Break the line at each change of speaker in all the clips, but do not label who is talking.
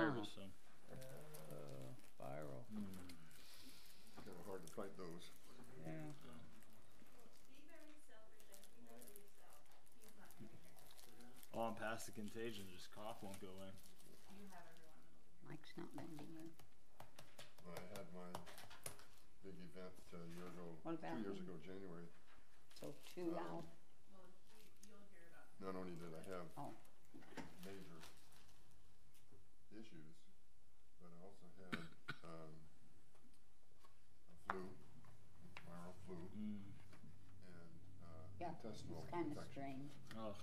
service. So.
Viral.
Kind of hard to fight those.
Yeah.
Be very selfish and you know yourself. He's not going to hear.
Oh, I'm past the contagion. Just cough won't go away.
You have everyone.
Mike's not bending you.
I had my big event a year ago,
What about
2 years
him?
ago, January.
So two now.
Well, you'll hear about it.
Not only did I have
Oh.
major issues, but I also had a flu, viral flu, and
Yeah,
intestinal
it's kind of
infection.
strange.
Ugh.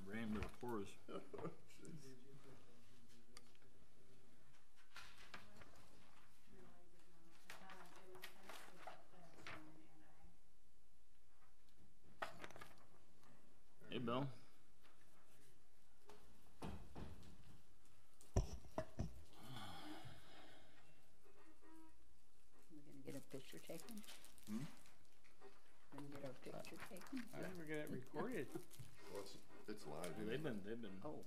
Rain to the pores.
Jeez.
Hey, Bill.
We're gonna get a picture taken.
Hmm?
We're gonna get our picture taken.
I think we're gonna get it recorded.
Well, it's live.
Yeah, they've been
Oh,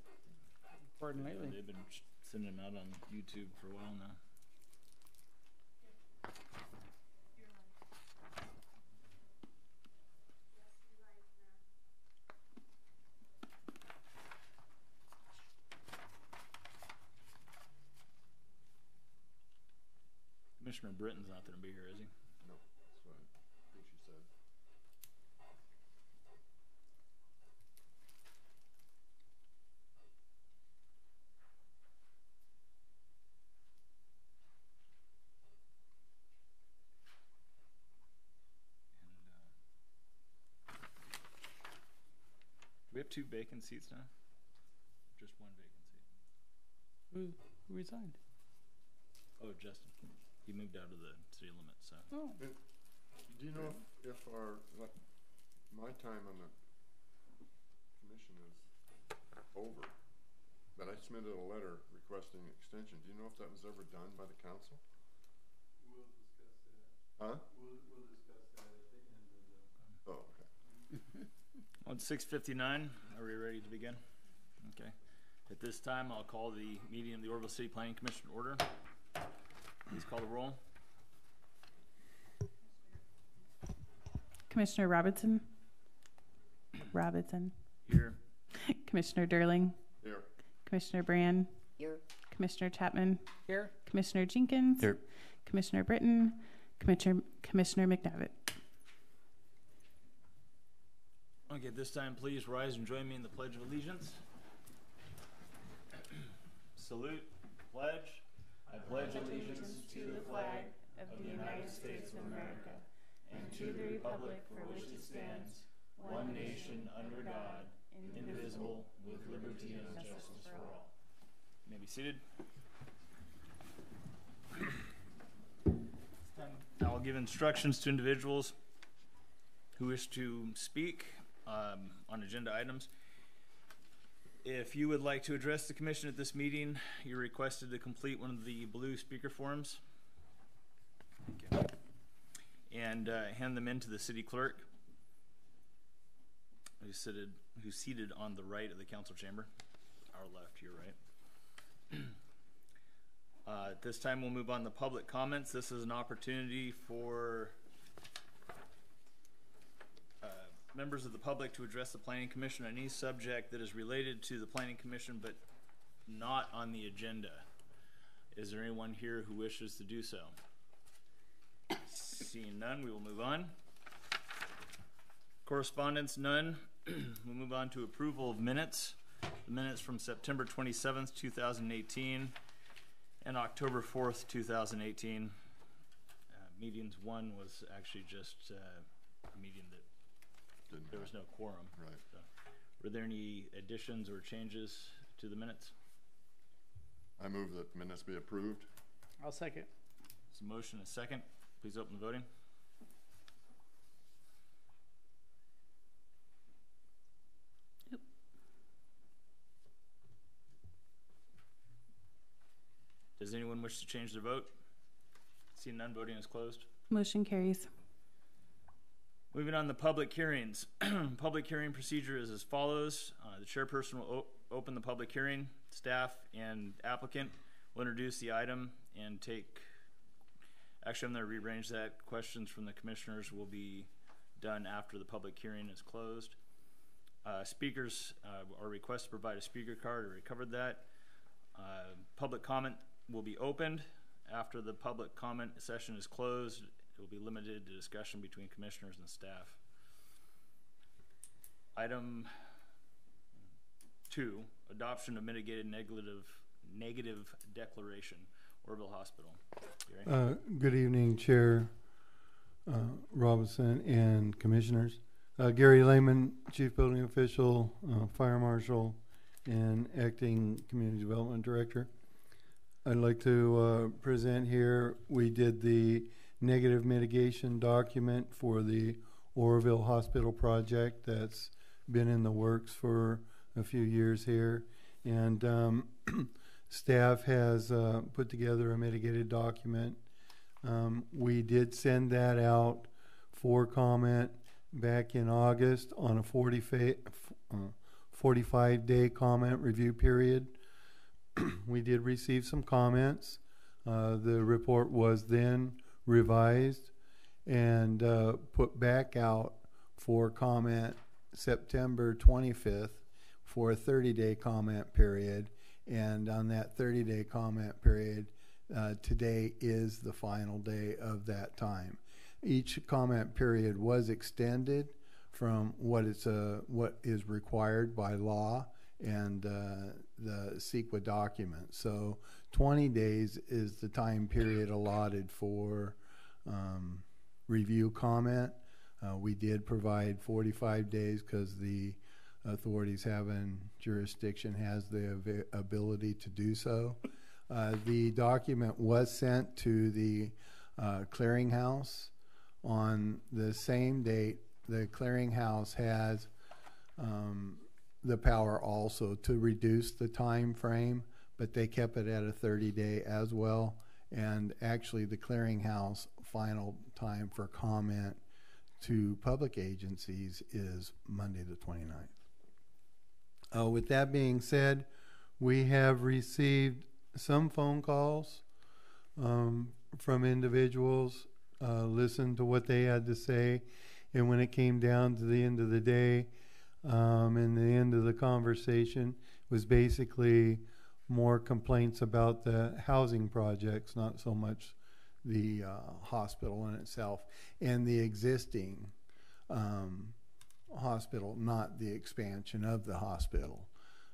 Recording lately.
they've been sending them out on YouTube for a while now. Commissioner Britton's not going to be here, is he?
No, that's what I think she said.
Do we have 2 vacant seats now? Just 1 vacant seat.
Who resigned?
Oh, Justin. He moved out of the city limits, so.
Oh.
Do you know if our, like, my time on the commission is over, but I submitted a letter requesting extension. Do you know if that was ever done by the council?
We'll discuss that.
Huh?
We'll discuss that at the end of the.
Oh, okay.
Well, it's 6:59. Are we ready to begin? Okay. At this time, I'll call the meeting of the Oroville City Planning Commission to order. Please call the roll.
Commissioner Robinson.
Here.
Commissioner Durling.
Here.
Commissioner Brand.
here.
Commissioner Chapman.
Here.
Commissioner Jenkins.
Here.
Commissioner Britton. Commissioner McNavitt.
Okay, at this time, please rise and join me in the Pledge of Allegiance. Salute. Pledge. I pledge allegiance to the flag of the United States of America and to the republic for which it stands, one nation under God, indivisible, with liberty and justice for all. You may be seated. I'll give instructions to individuals who wish to speak on agenda items. If you would like to address the commission at this meeting, you're requested to complete one of the blue speaker forms. Okay. And hand them in to the city clerk, who's seated on the right of the council chamber. Our left, your right. At this time, we'll move on to public comments. This is an opportunity for members of the public to address the Planning Commission on any subject that is related to the Planning Commission but not on the agenda. Is there anyone here who wishes to do so? Seeing none, we will move on. Correspondence, none. We'll move on to approval of minutes. The minutes from September 27th, 2018 and October 4th, 2018. Meetings 1 was actually just a meeting that there was no quorum.
Right.
So, were there any additions or changes to the minutes?
I move that minutes be approved.
I'll second.
There's a motion, a second. Please open the voting.
Yep.
Does anyone wish to change their vote? Seeing none, voting is closed.
Motion carries.
Moving on to public hearings. Public hearing procedure is as follows. The chairperson will open the public hearing. Staff and applicant will introduce the item and take, actually I'm going to rearrange that. Questions from the commissioners will be done after the public hearing is closed. Speakers are requested to provide a speaker card. I already covered that. Public comment will be opened. After the public comment session is closed, it will be limited to discussion between commissioners and staff. Item 2, adoption of mitigated negative declaration, Oroville Hospital. Gary?
Good evening, Chair Robinson and Commissioners. Gary Lehman, Chief Building Official, Fire Marshal, and Acting Community Development Director. I'd like to present here, we did the negative mitigation document for the Oroville Hospital project that's been in the works for a few years here. And staff has put together a mitigated document. We did send that out for comment back in August on a 45-day comment review period. We did receive some comments. The report was then revised and put back out for comment September 25th for a 30-day comment period. And on that 30-day comment period, today is the final day of that time. Each comment period was extended from what is required by law and the CEQA document. So 20 days is the time period allotted for review comment. We did provide 45 days because the authorities having jurisdiction has the ability to do so. The document was sent to the clearinghouse on the same date. The clearinghouse has the power also to reduce the time frame, but they kept it at a 30-day as well. And actually the clearinghouse final time for comment to public agencies is Monday the 29th. With that being said, we have received some phone calls from individuals, listened to what they had to say, and when it came down to the end of the day and the end of the conversation was basically more complaints about the housing projects, not so much the hospital in itself, and the existing hospital, not the expansion of the hospital.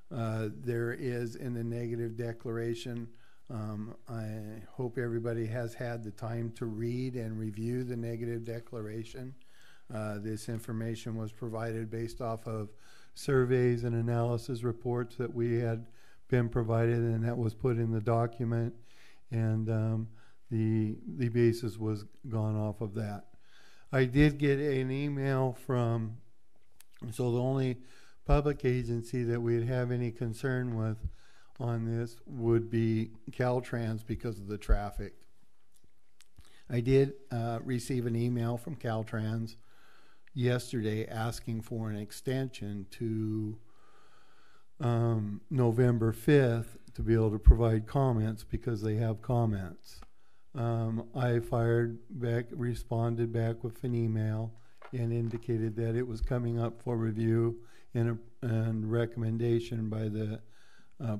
There is in the negative declaration, I hope everybody has had the time to read and review the negative declaration. This information was provided based off of surveys and analysis reports that we had been provided, and that was put in the document, and the basis was gone off of that. I did get an email from, so the only public agency that we'd have any concern with on this would be Caltrans because of the traffic. I did receive an email from Caltrans yesterday asking for an extension to November 5th to be able to provide comments because they have comments. I responded back with an email and indicated that it was coming up for review and recommendation by the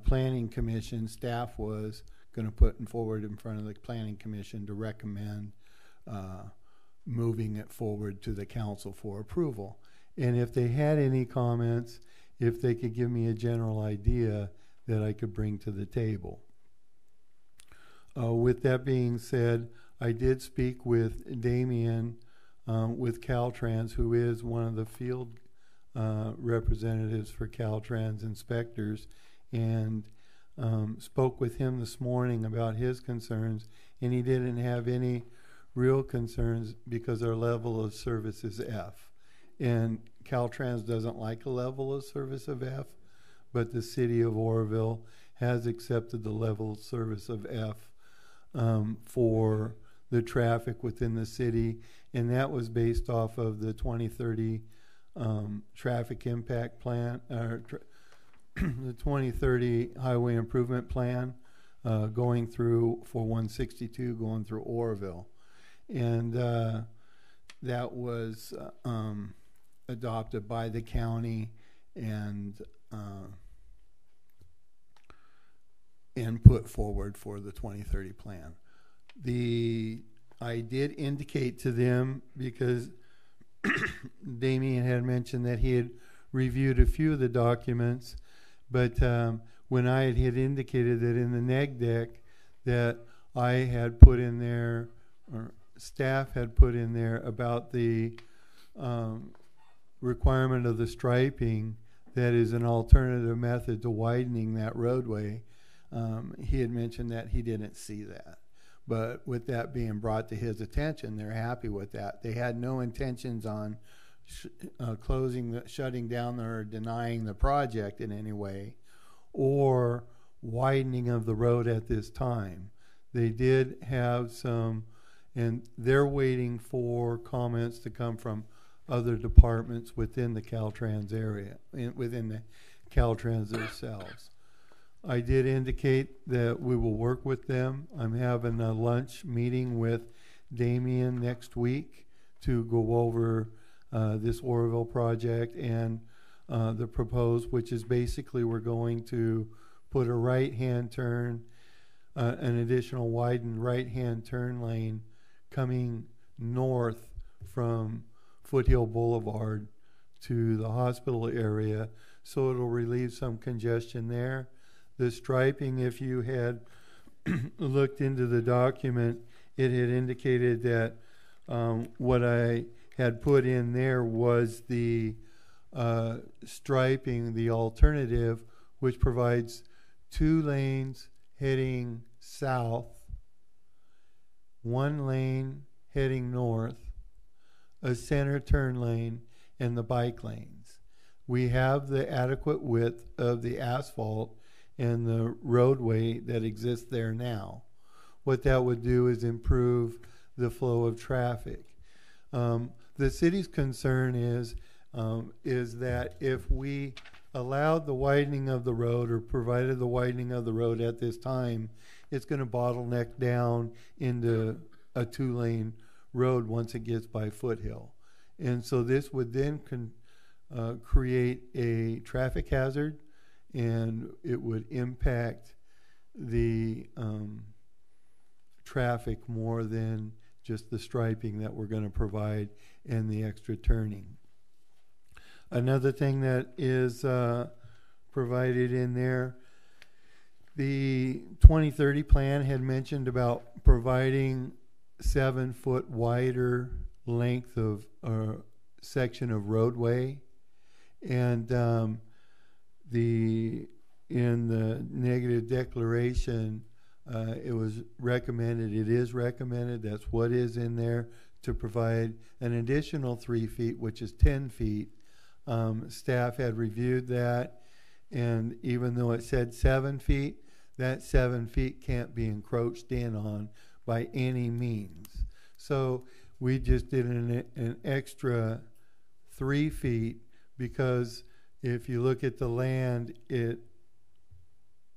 Planning Commission. Staff was going to put forward in front of the Planning Commission to recommend moving it forward to the council for approval. And if they had any comments, if they could give me a general idea that I could bring to the table. With that being said, I did speak with Damien with Caltrans, who is one of the field representatives for Caltrans inspectors, and spoke with him this morning about his concerns, and he didn't have any real concerns because our level of service is F. And Caltrans doesn't like a level of service of F, but the city of Oroville has accepted the level of service of F for the traffic within the city, and that was based off of the 2030 traffic impact plan, the 2030 highway improvement plan, going through for 162, going through Oroville, and that was adopted by the county and put forward for the 2030 plan. I did indicate to them, because Damien had mentioned that he had reviewed a few of the documents, but when I had indicated that in the neg deck that I had put in there, or staff had put in there, about the requirement of the striping, that is an alternative method to widening that roadway, he had mentioned that he didn't see that. But with that being brought to his attention, they're happy with that. They had no intentions on shutting down or denying the project in any way, or widening of the road at this time. They did have some, and they're waiting for comments to come from other departments within the Caltrans area, within the Caltrans themselves. I did indicate that we will work with them. I'm having a lunch meeting with Damien next week to go over this Oroville project and the proposed, which is basically we're going to put a right-hand turn, an additional widened right-hand turn lane coming north from Foothill Boulevard to the hospital area, so it'll relieve some congestion there. The striping, if you had looked into the document, it had indicated that what I had put in there was the striping, the alternative, which provides 2 lanes heading south, 1 lane heading north, a center turn lane, and the bike lanes. We have the adequate width of the asphalt and the roadway that exists there now. What that would do is improve the flow of traffic. The city's concern is that if we allowed the widening of the road, or provided the widening of the road at this time, it's going to bottleneck down into a 2-lane road once it gets by Foothill. And so this would then create a traffic hazard, and it would impact the traffic more than just the striping that we're going to provide and the extra turning. Another thing that is provided in there, the 2030 plan had mentioned about providing 7-foot wider length of section of roadway, and in the negative declaration, it was recommended, it is recommended, that's what is in there, to provide an additional 3 feet, which is 10 feet. Staff had reviewed that, and even though it said 7 feet, that 7 feet can't be encroached in on by any means. So we just did an extra 3 feet, because if you look at the land, it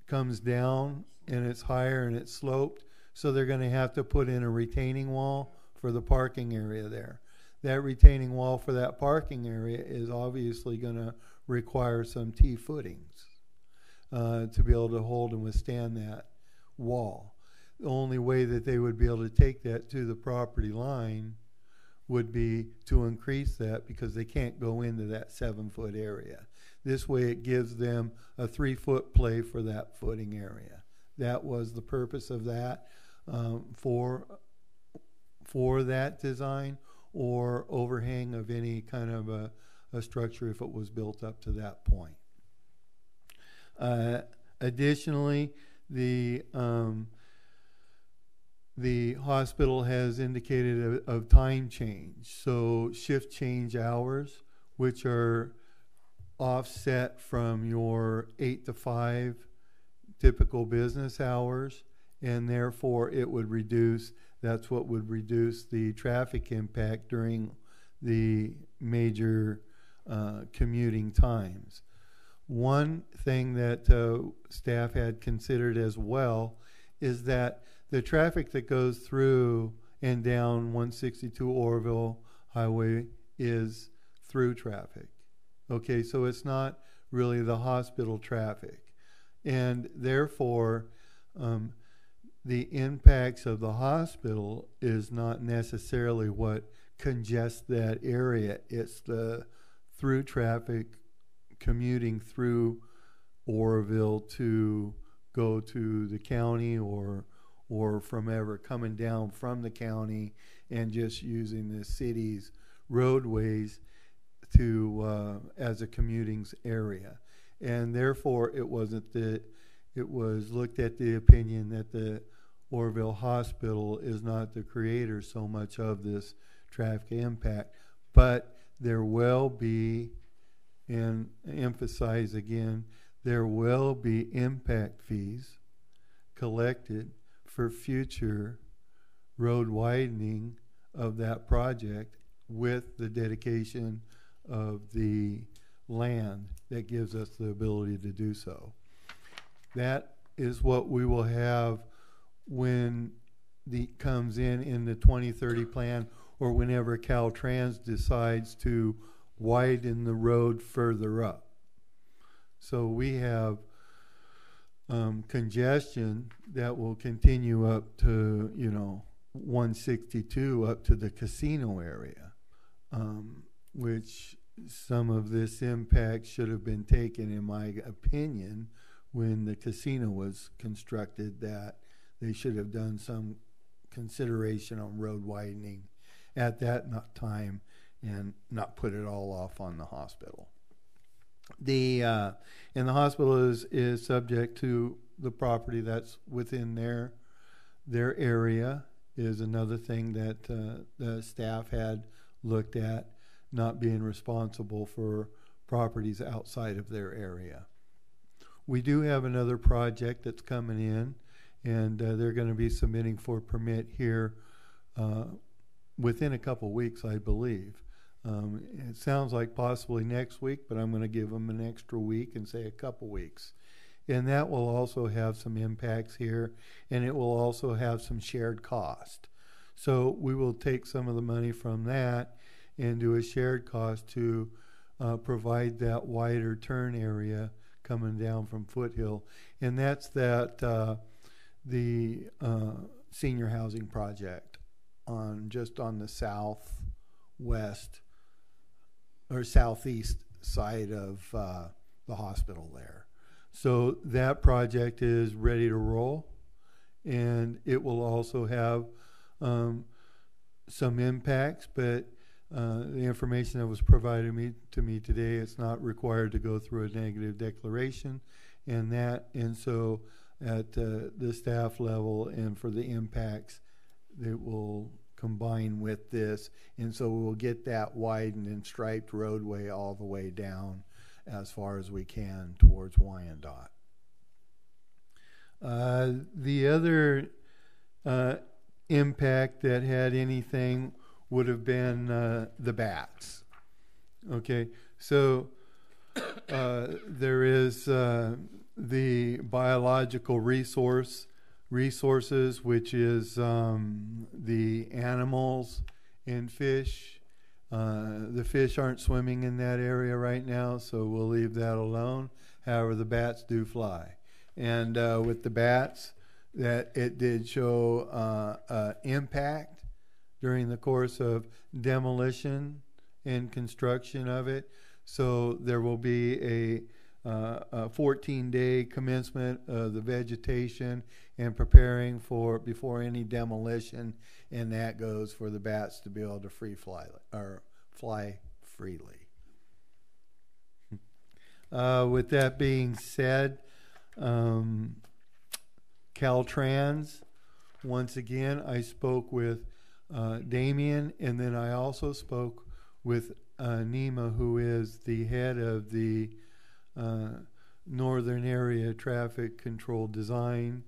comes down and it's higher and it's sloped, so they're going to have to put in a retaining wall for the parking area there. That retaining wall for that parking area is obviously going to require some T-footings to be able to hold and withstand that wall. The only way that they would be able to take that to the property line would be to increase that, because they can't go into that 7-foot area. This way it gives them a 3-foot play for that footing area. That was the purpose of that, for that design, or overhang of any kind of a structure if it was built up to that point. Additionally, the hospital has indicated a time change, so shift change hours, which are offset from your 8 to 5 typical business hours, and therefore it would reduce, that's what would reduce the traffic impact during the major commuting times. One thing that staff had considered as well is that the traffic that goes through and down 162 Oroville Highway is through traffic. Okay, so it's not really the hospital traffic. And therefore, the impacts of the hospital is not necessarily what congests that area. It's the through traffic commuting through Oroville to go to the county or from ever coming down from the county and just using the city's roadways to as a commuting area. And therefore it wasn't that it was looked at the opinion that the Oroville Hospital is not the creator so much of this traffic impact, but there will be, and emphasize again, there will be impact fees collected for future road widening of that project with the dedication of the land that gives us the ability to do so. That is what we will have when the comes in the 2030 plan, or whenever Caltrans decides to widen the road further up. So we have congestion that will continue up to 162 up to the casino area, which some of this impact should have been taken, in my opinion, when the casino was constructed, that they should have done some consideration on road widening at that time and not put it all off on the hospital. And the hospital is subject to the property that's within their area, is another thing that the staff had looked at, not being responsible for properties outside of their area. We do have another project that's coming in, and they're going to be submitting for permit here within a couple weeks, I believe. It sounds like possibly next week, but I'm going to give them an extra week and say a couple weeks. And that will also have some impacts here, and it will also have some shared cost. So we will take some of the money from that and do a shared cost to provide that wider turn area coming down from Foothill. And that's the senior housing project just on the southwest or southeast side of the hospital there. So that project is ready to roll, and it will also have some impacts, but the information that was provided to me today, it's not required to go through a negative declaration, and so at the staff level and for the impacts, that will combine with this, and so we'll get that widened and striped roadway all the way down as far as we can towards Wyandotte. The other impact that had anything would have been the bats. Okay, so there is the biological resources, which is the animals and fish. The fish aren't swimming in that area right now, so we'll leave that alone. However, the bats do fly. And with the bats, that it did show impact during the course of demolition and construction of it. So there will be a 14-day commencement of the vegetation and preparing for before any demolition, and that goes for the bats to be able to fly freely. With that being said, Caltrans, once again, I spoke with Damien, and then I also spoke with Nima, who is the head of the Northern Area Traffic Control Design,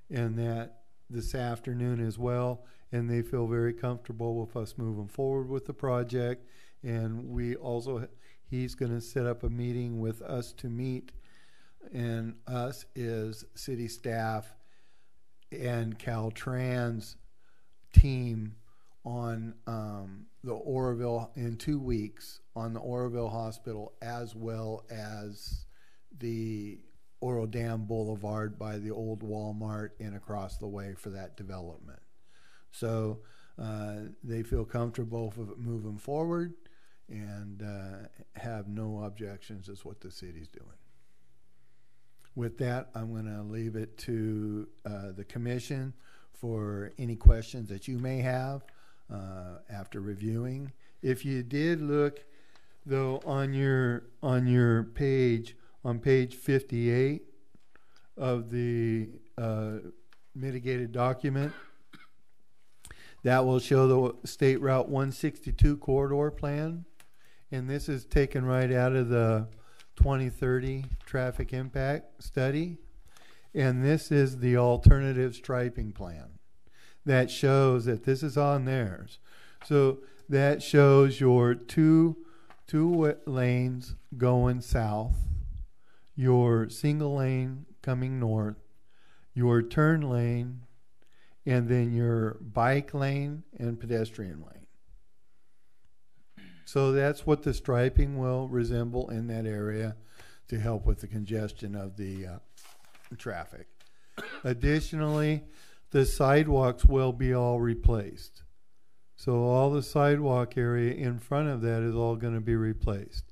and that this afternoon as well, and they feel very comfortable with us moving forward with the project. And we also, he's going to set up a meeting with us to meet, and us is city staff and Caltrans team on the Oroville in 2 weeks on the Oroville Hospital, as well as the Oro Dam Boulevard by the old Walmart and across the way for that development. So they feel comfortable with it moving forward, and have no objections as what the city's doing. With that, I'm going to leave it to the commission for any questions that you may have after reviewing. If you did look, though, on your page, on page 58 of the mitigated document, that will show the State Route 162 corridor plan. And this is taken right out of the 2030 traffic impact study. And this is the alternative striping plan that shows that this is on theirs. So that shows your two lanes going south, your single lane coming north, your turn lane, and then your bike lane and pedestrian lane. So that's what the striping will resemble in that area to help with the congestion of the traffic. Additionally, the sidewalks will be all replaced. So all the sidewalk area in front of that is all going to be replaced.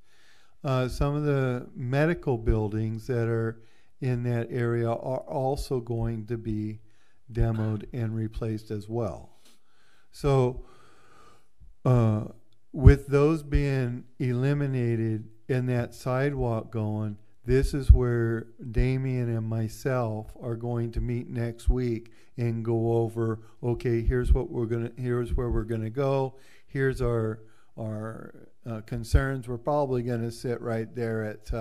Some of the medical buildings that are in that area are also going to be demoed and replaced as well. So with those being eliminated and that sidewalk going, this is where Damien and myself are going to meet next week and go over, okay, here's where we're gonna go. Here's our concerns. We're probably gonna sit right there at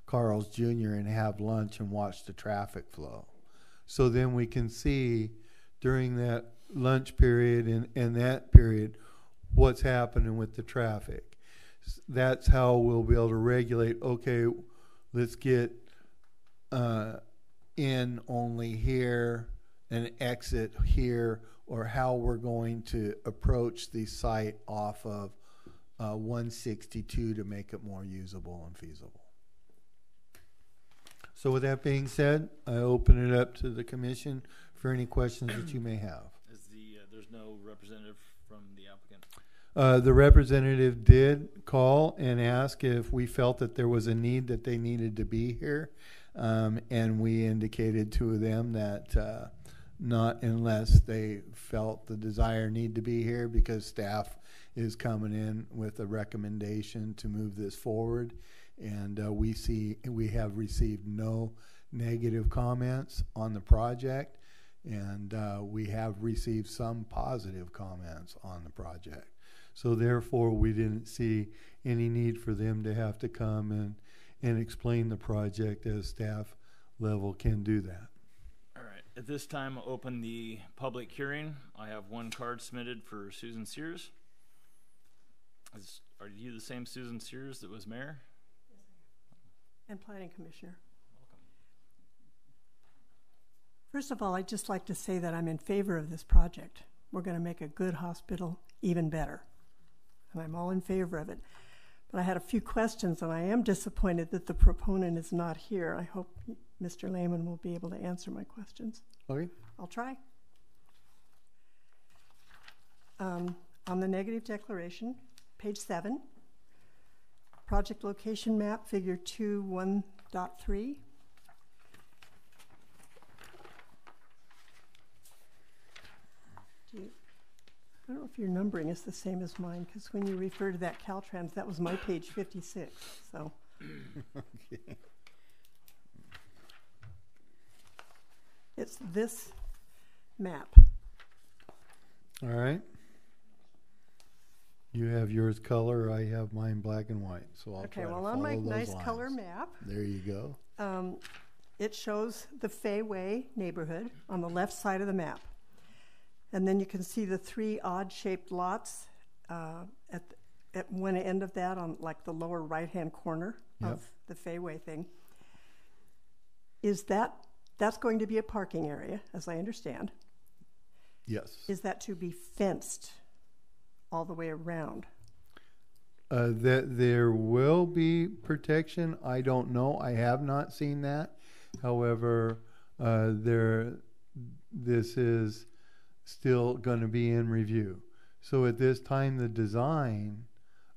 Carl's Jr. and have lunch and watch the traffic flow. So then we can see during that lunch period and that period what's happening with the traffic. That's how we'll be able to regulate, okay, let's get in only here and exit here, or how we're going to approach the site off of 162 to make it more usable and feasible. So with that being said, I open it up to the commission for any questions that you may have.
There's no representative from the applicant?
The representative did call and ask if we felt that there was a need that they needed to be here. And we indicated to them that not unless they felt the desire need to be here, because staff is coming in with a recommendation to move this forward. And we have received no negative comments on the project, and we have received some positive comments on the project. So therefore, we didn't see any need for them to have to come and explain the project, as staff level can do that.
All right. At this time, I'll open the public hearing. I have one card submitted for Susan Sears. Are you the same Susan Sears that was mayor?
And planning commissioner.
Welcome.
First of all, I'd just like to say that I'm in favor of this project. We're going to make a good hospital even better, and I'm all in favor of it. But I had a few questions, and I am disappointed that the proponent is not here. I hope Mr. Lehman will be able to answer my questions.
Okay.
I'll try. On the negative declaration, page 7, project location map, figure 2.1.3. I don't know if your numbering is the same as mine, because when you refer to that Caltrans, that was my page 56. So.
Okay.
It's this map.
All right. You have yours color. I have mine black and white. So I'll try to
well, on
follow
my
those
nice
lines.
color map,
There you go.
it shows the Fay Way neighborhood on the left side of the map. And then you can see the 3 odd-shaped lots at one end of that on like the lower right-hand corner of the Fay Way thing. That's going to be a parking area, as I understand.
Yes.
Is that to be fenced all the way around?
That there will be protection. I don't know. I have not seen that. However, this is still going to be in review. So at this time, the design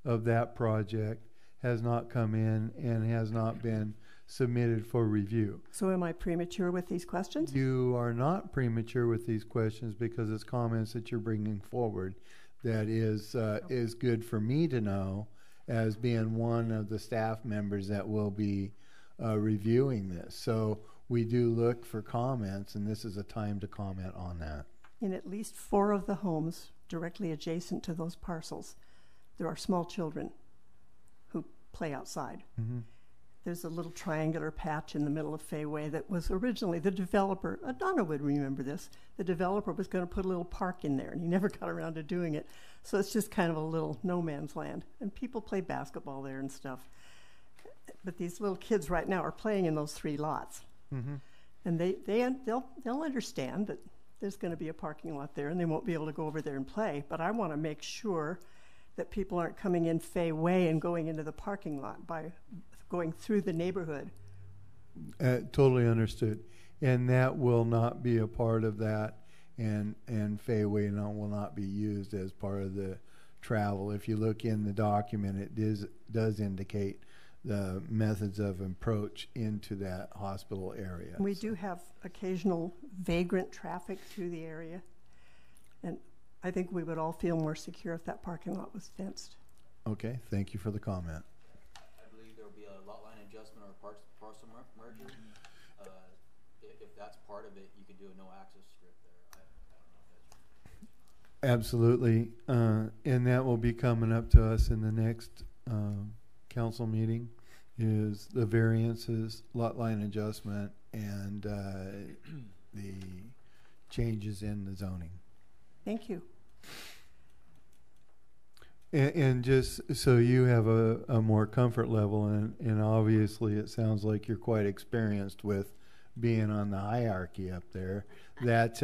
of that project has not come in and has not been submitted for review.
So am I premature with these questions?
You are not premature with these questions because it's comments that you're bringing forward that is good for me to know as being one of the staff members that will be reviewing this. So we do look for comments, and this is a time to comment on that.
In at least 4 of the homes directly adjacent to those parcels, there are small children who play outside.
Mm-hmm.
There's a little triangular patch in the middle of Fay Way that was originally the developer, Donna would remember this, the developer was going to put a little park in there, and he never got around to doing it. So it's just kind of a little no man's land. And people play basketball there and stuff. But these little kids right now are playing in those 3 lots.
Mm-hmm.
And they'll understand that there's going to be a parking lot there, and they won't be able to go over there and play. But I want to make sure that people aren't coming in Fay Way and going into the parking lot by going through the neighborhood.
Totally understood. And that will not be a part of that, and Fay Way will not be used as part of the travel. If you look in the document, it does indicate the methods of approach into that hospital area.
We do have occasional vagrant traffic through the area, and I think we would all feel more secure if that parking lot was fenced.
Okay, thank you for the comment.
I believe there will be a lot line adjustment or parcel merger. If that's part of it, you could do a no access strip there. I don't know if that's
Absolutely, and that will be coming up to us in the next council meeting, is the variances, lot line adjustment, and the changes in the zoning.
Thank you.
And just so you have a more comfort level, and obviously it sounds like you're quite experienced with being on the hierarchy up there, that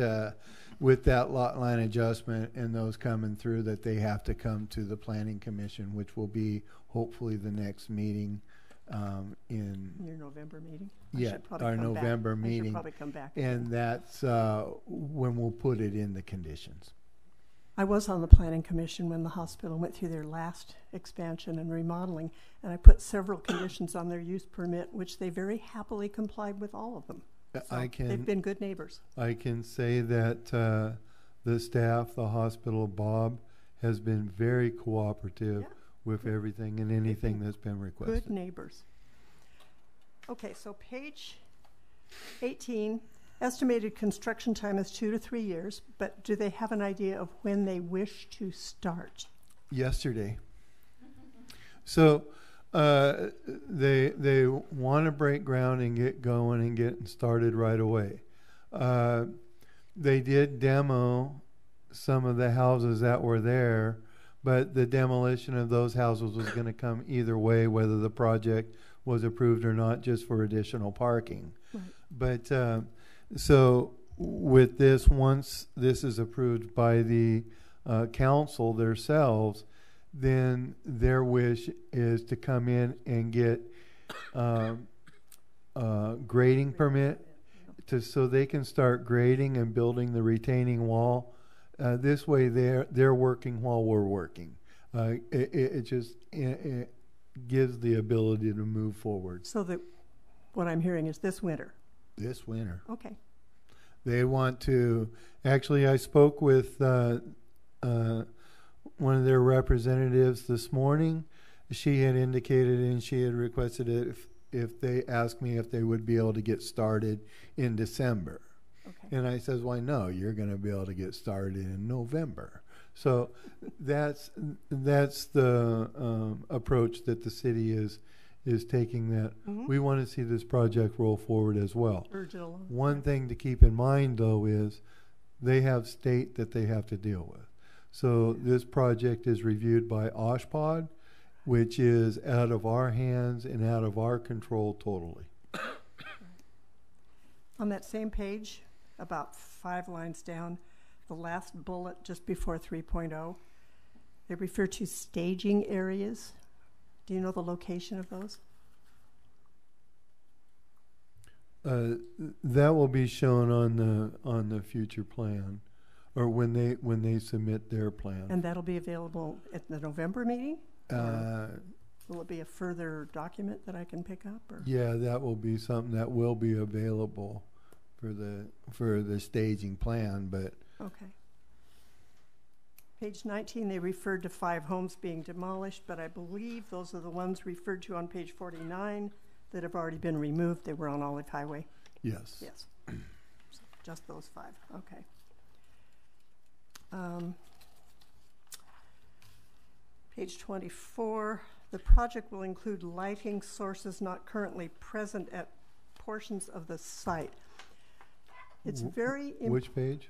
with that lot line adjustment and those coming through, that they have to come to the Planning Commission, which will be hopefully the next meeting in
Your November meeting?
our November
I should
meeting.
probably come back.
And that's when we'll put it in the conditions.
I was on the Planning Commission when the hospital went through their last expansion and remodeling, and I put several conditions on their use permit, which they very happily complied with all of them. So they've been good neighbors.
I can say that the staff, the hospital, Bob, has been very cooperative with everything and anything that's been requested.
Good neighbors. Okay, so page 18, estimated construction time is 2 to 3 years, but do they have an idea of when they wish to start?
Yesterday. So they want to break ground and get going and getting started right away. They did demo some of the houses that were there, but the demolition of those houses was going to come either way, whether the project was approved or not, just for additional parking.
Right.
But so with this, once this is approved by the council themselves, then their wish is to come in and get grading permit so they can start grading and building the retaining wall. This way they're working while we're working. It just gives the ability to move forward.
So that what I'm hearing is this winter.
This winter.
Okay.
They want to, actually I spoke with one of their representatives this morning. She had indicated and she had requested it if they asked me if they would be able to get started in December.
Okay.
And I says, why no, you're going to be able to get started in November. So that's the approach that the city is is taking that.
Mhm.
We want to see this project roll forward as well.
Urge it along.
One thing to keep in mind, though, is they have state that they have to deal with. So this project is reviewed by OSHPD, which is out of our hands and out of our control totally.
On that same page, about 5 lines down, the last bullet just before 3.0, they refer to staging areas. Do you know the location of those?
That will be shown on the future plan, or when they submit their plan.
And that'll be available at the November meeting? Will it be a further document that I can pick up? Or?
Yeah, that will be something that will be available for the staging plan, but
Okay. Page 19, they referred to 5 homes being demolished, but I believe those are the ones referred to on page 49 that have already been removed. They were on Olive Highway.
yes.
Yes. So just those 5. Okay. Page 24, the project will include lighting sources not currently present at portions of the site. It's very
Which page?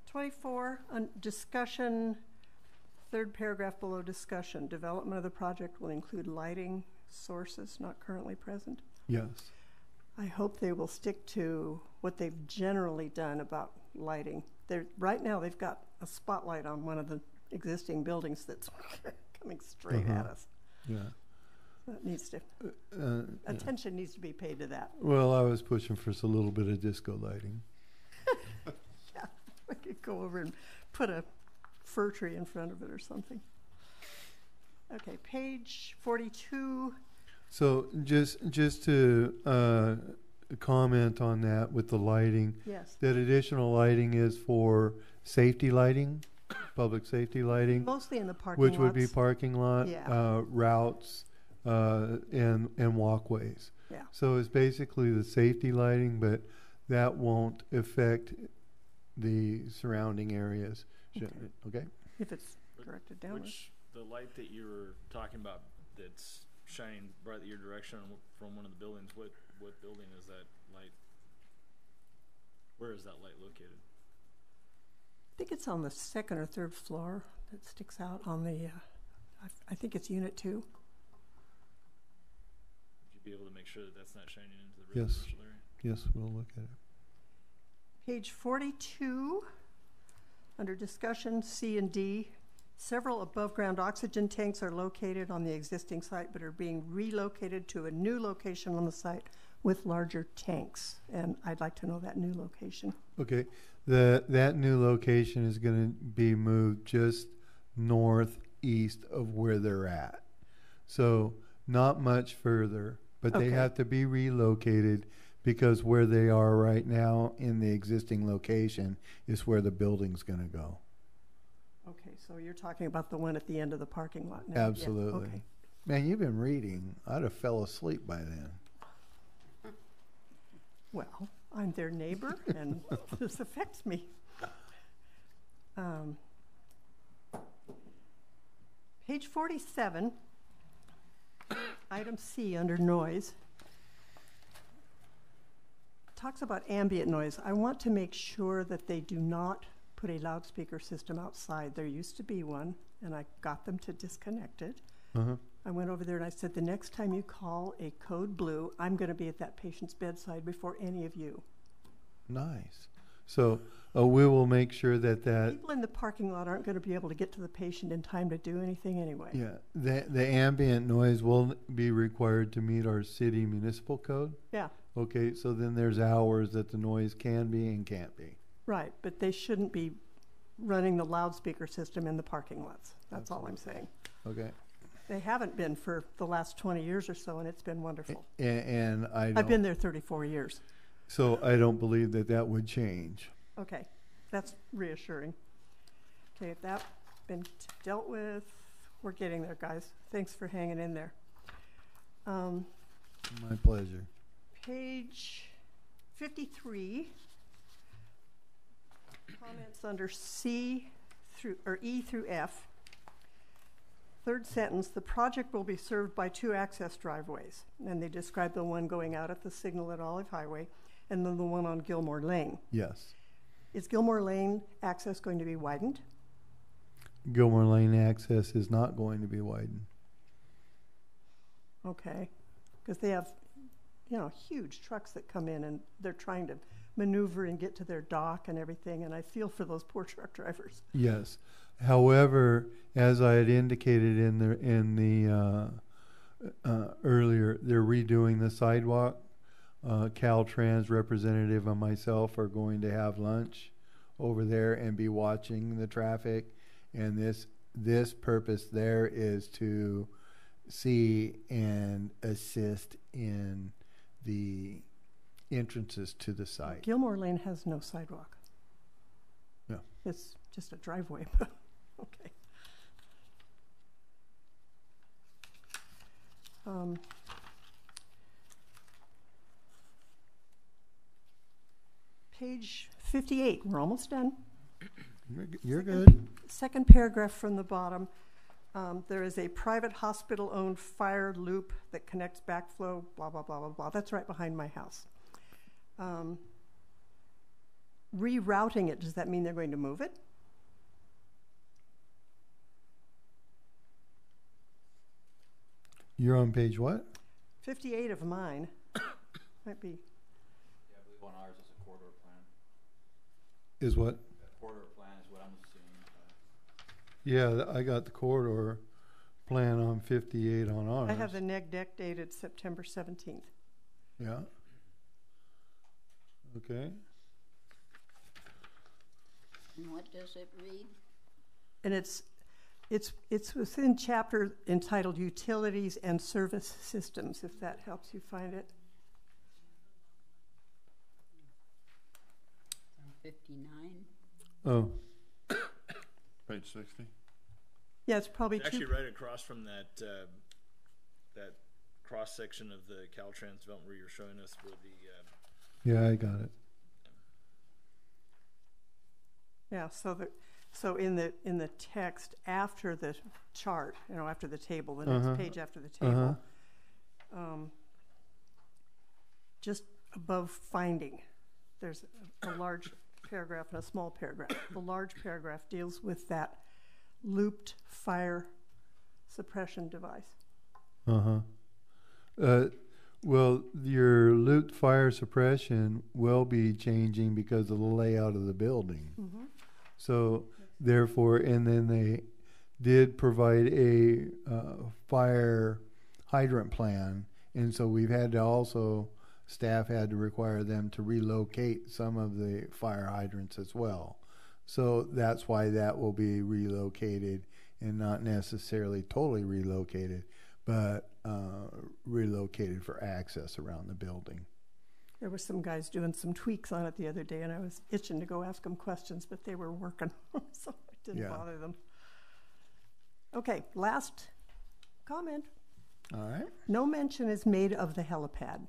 24, discussion, 3rd paragraph below discussion. Development of the project will include lighting sources not currently present.
Yes.
I hope they will stick to what they've generally done about lighting. Right now they've got a spotlight on one of the existing buildings that's coming straight at us.
Yeah.
That needs to, attention needs to be paid to that.
Well, I was pushing for a little bit of disco lighting.
Yeah, we could go over and put a fir tree in front of it or something. Okay, page 42.
So just to comment on that with the lighting.
Yes.
That additional lighting is for safety lighting, public safety lighting,
Mostly in the parking
which
lots.
would be parking lot,
Yeah.
routes, and walkways.
Yeah.
So it's basically the safety lighting, but that won't affect the surrounding areas. Okay?
If it's directed downward.
Which, the light that you were talking about that's shining brightly your direction from one of the buildings, what building is that light? Where is that light located?
I think it's on the 2nd or 3rd floor that sticks out on the, I think it's unit 2.
Would you be able to make sure that that's not shining into the
Yes.
residential area?
Yes, we'll look at it.
Page 42, under discussion C and D, several above-ground oxygen tanks are located on the existing site but are being relocated to a new location on the site with larger tanks. And I'd like to know that new location.
Okay, that new location is going to be moved just northeast of where they're at. So not much further, but they
Okay.
have to be relocated because where they are right now in the existing location is where the building's going to go.
Okay, so you're talking about the one at the end of the parking lot now? Yeah,
Absolutely.
okay.
Man, you've been reading. I'd have fell asleep by then.
Well, I'm their neighbor, and this affects me. Page 47, item C under noise, talks about ambient noise. I want to make sure that they do not put a loudspeaker system outside. There used to be one, and I got them to disconnect it.
Uh-huh.
I went over there and I said, the next time you call a code blue, I'm going to be at that patient's bedside before any of you.
Nice. So we will make sure that
People in the parking lot aren't going to be able to get to the patient in time to do anything anyway.
yeah, the ambient noise will be required to meet our city municipal code.
Yeah,
Okay, so then there's hours that the noise can be and can't be.
right. But they shouldn't be running the loudspeaker system in the parking lots. That's all I'm saying.
Okay.
They haven't been for the last 20 years or so, and it's been wonderful.
And
I've been there 34 years.
So I don't believe that would change.
Okay, that's reassuring. Okay, if that's been dealt with, we're getting there, guys. Thanks for hanging in there.
My pleasure.
Page 53, comments under C through, or E through F. third sentence, the project will be served by 2 access driveways. And they describe the one going out at the signal at Olive Highway and then the one on Gilmore Lane.
Yes.
Is Gilmore Lane access going to be widened?
Gilmore Lane access is not going to be widened.
Okay. Because they have, you know, huge trucks that come in and they're trying to maneuver and get to their dock and everything. And I feel for those poor truck drivers.
Yes. However, as I had indicated in the earlier, they're redoing the sidewalk. Caltrans representative and myself are going to have lunch over there and be watching the traffic. And this purpose there is to see and assist in the entrances to the site.
Gilmore Lane has no sidewalk.
Yeah.
It's just a driveway. Okay. Page 58, we're almost done.
You're good.
Second paragraph from the bottom. There is a private hospital-owned fire loop that connects backflow, blah, blah, blah, blah, blah. That's right behind my house. Rerouting it, does that mean they're going to move it?
You're on page what?
58 of mine. Might be.
Yeah, I believe on ours it's a corridor plan.
Is what?
A corridor plan is what I'm assuming.
Yeah, I got the corridor plan on 58 on ours.
I have the neg deck dated September 17th.
Yeah. Okay.
And what does it read?
And it's within chapter entitled Utilities and Service Systems, if that helps you find it.
59.
Oh,
Page 60?
Yeah, it's probably
It's actually right across from that that cross section of the Caltrans development where you're showing us where the
yeah, I got it.
Yeah, so in the text after the chart, you know, after the table, the next page after the table, just above finding, there's a large paragraph and a small paragraph. The large paragraph deals with that looped fire suppression device.
Well, your looped fire suppression will be changing because of the layout of the building.
Mm-hmm.
So, therefore, and then they did provide a fire hydrant plan, and so we've had to also, staff had to require them to relocate some of the fire hydrants as well. So that's why that will be relocated and not necessarily totally relocated, but relocated for access around the building.
There were some guys doing some tweaks on it the other day, and I was itching to go ask them questions, but they were working, so I didn't bother them. Okay, last comment.
All right.
No mention is made of the helipad.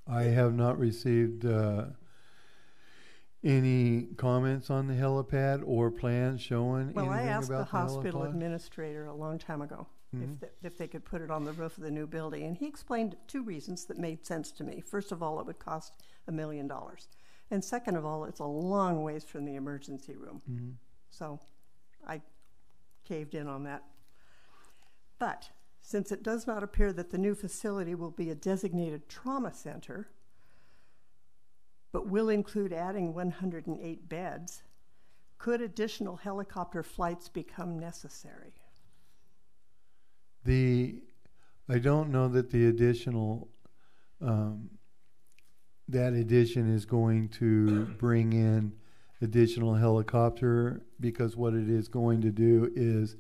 I have not received any comments on the helipad or plans showing
Well, I
anything
asked the
about
hospital
helipad.
administrator a long time ago if they could put it on the roof of the new building, and he explained 2 reasons that made sense to me. First of all, it would cost $1 million, and second of all, it's a long ways from the emergency room. So I caved in on that. But since it does not appear that the new facility will be a designated trauma center, but will include adding 108 beds, could additional helicopter flights become necessary?
I don't know that the additional, that addition is going to bring in additional helicopter, because what it is going to do is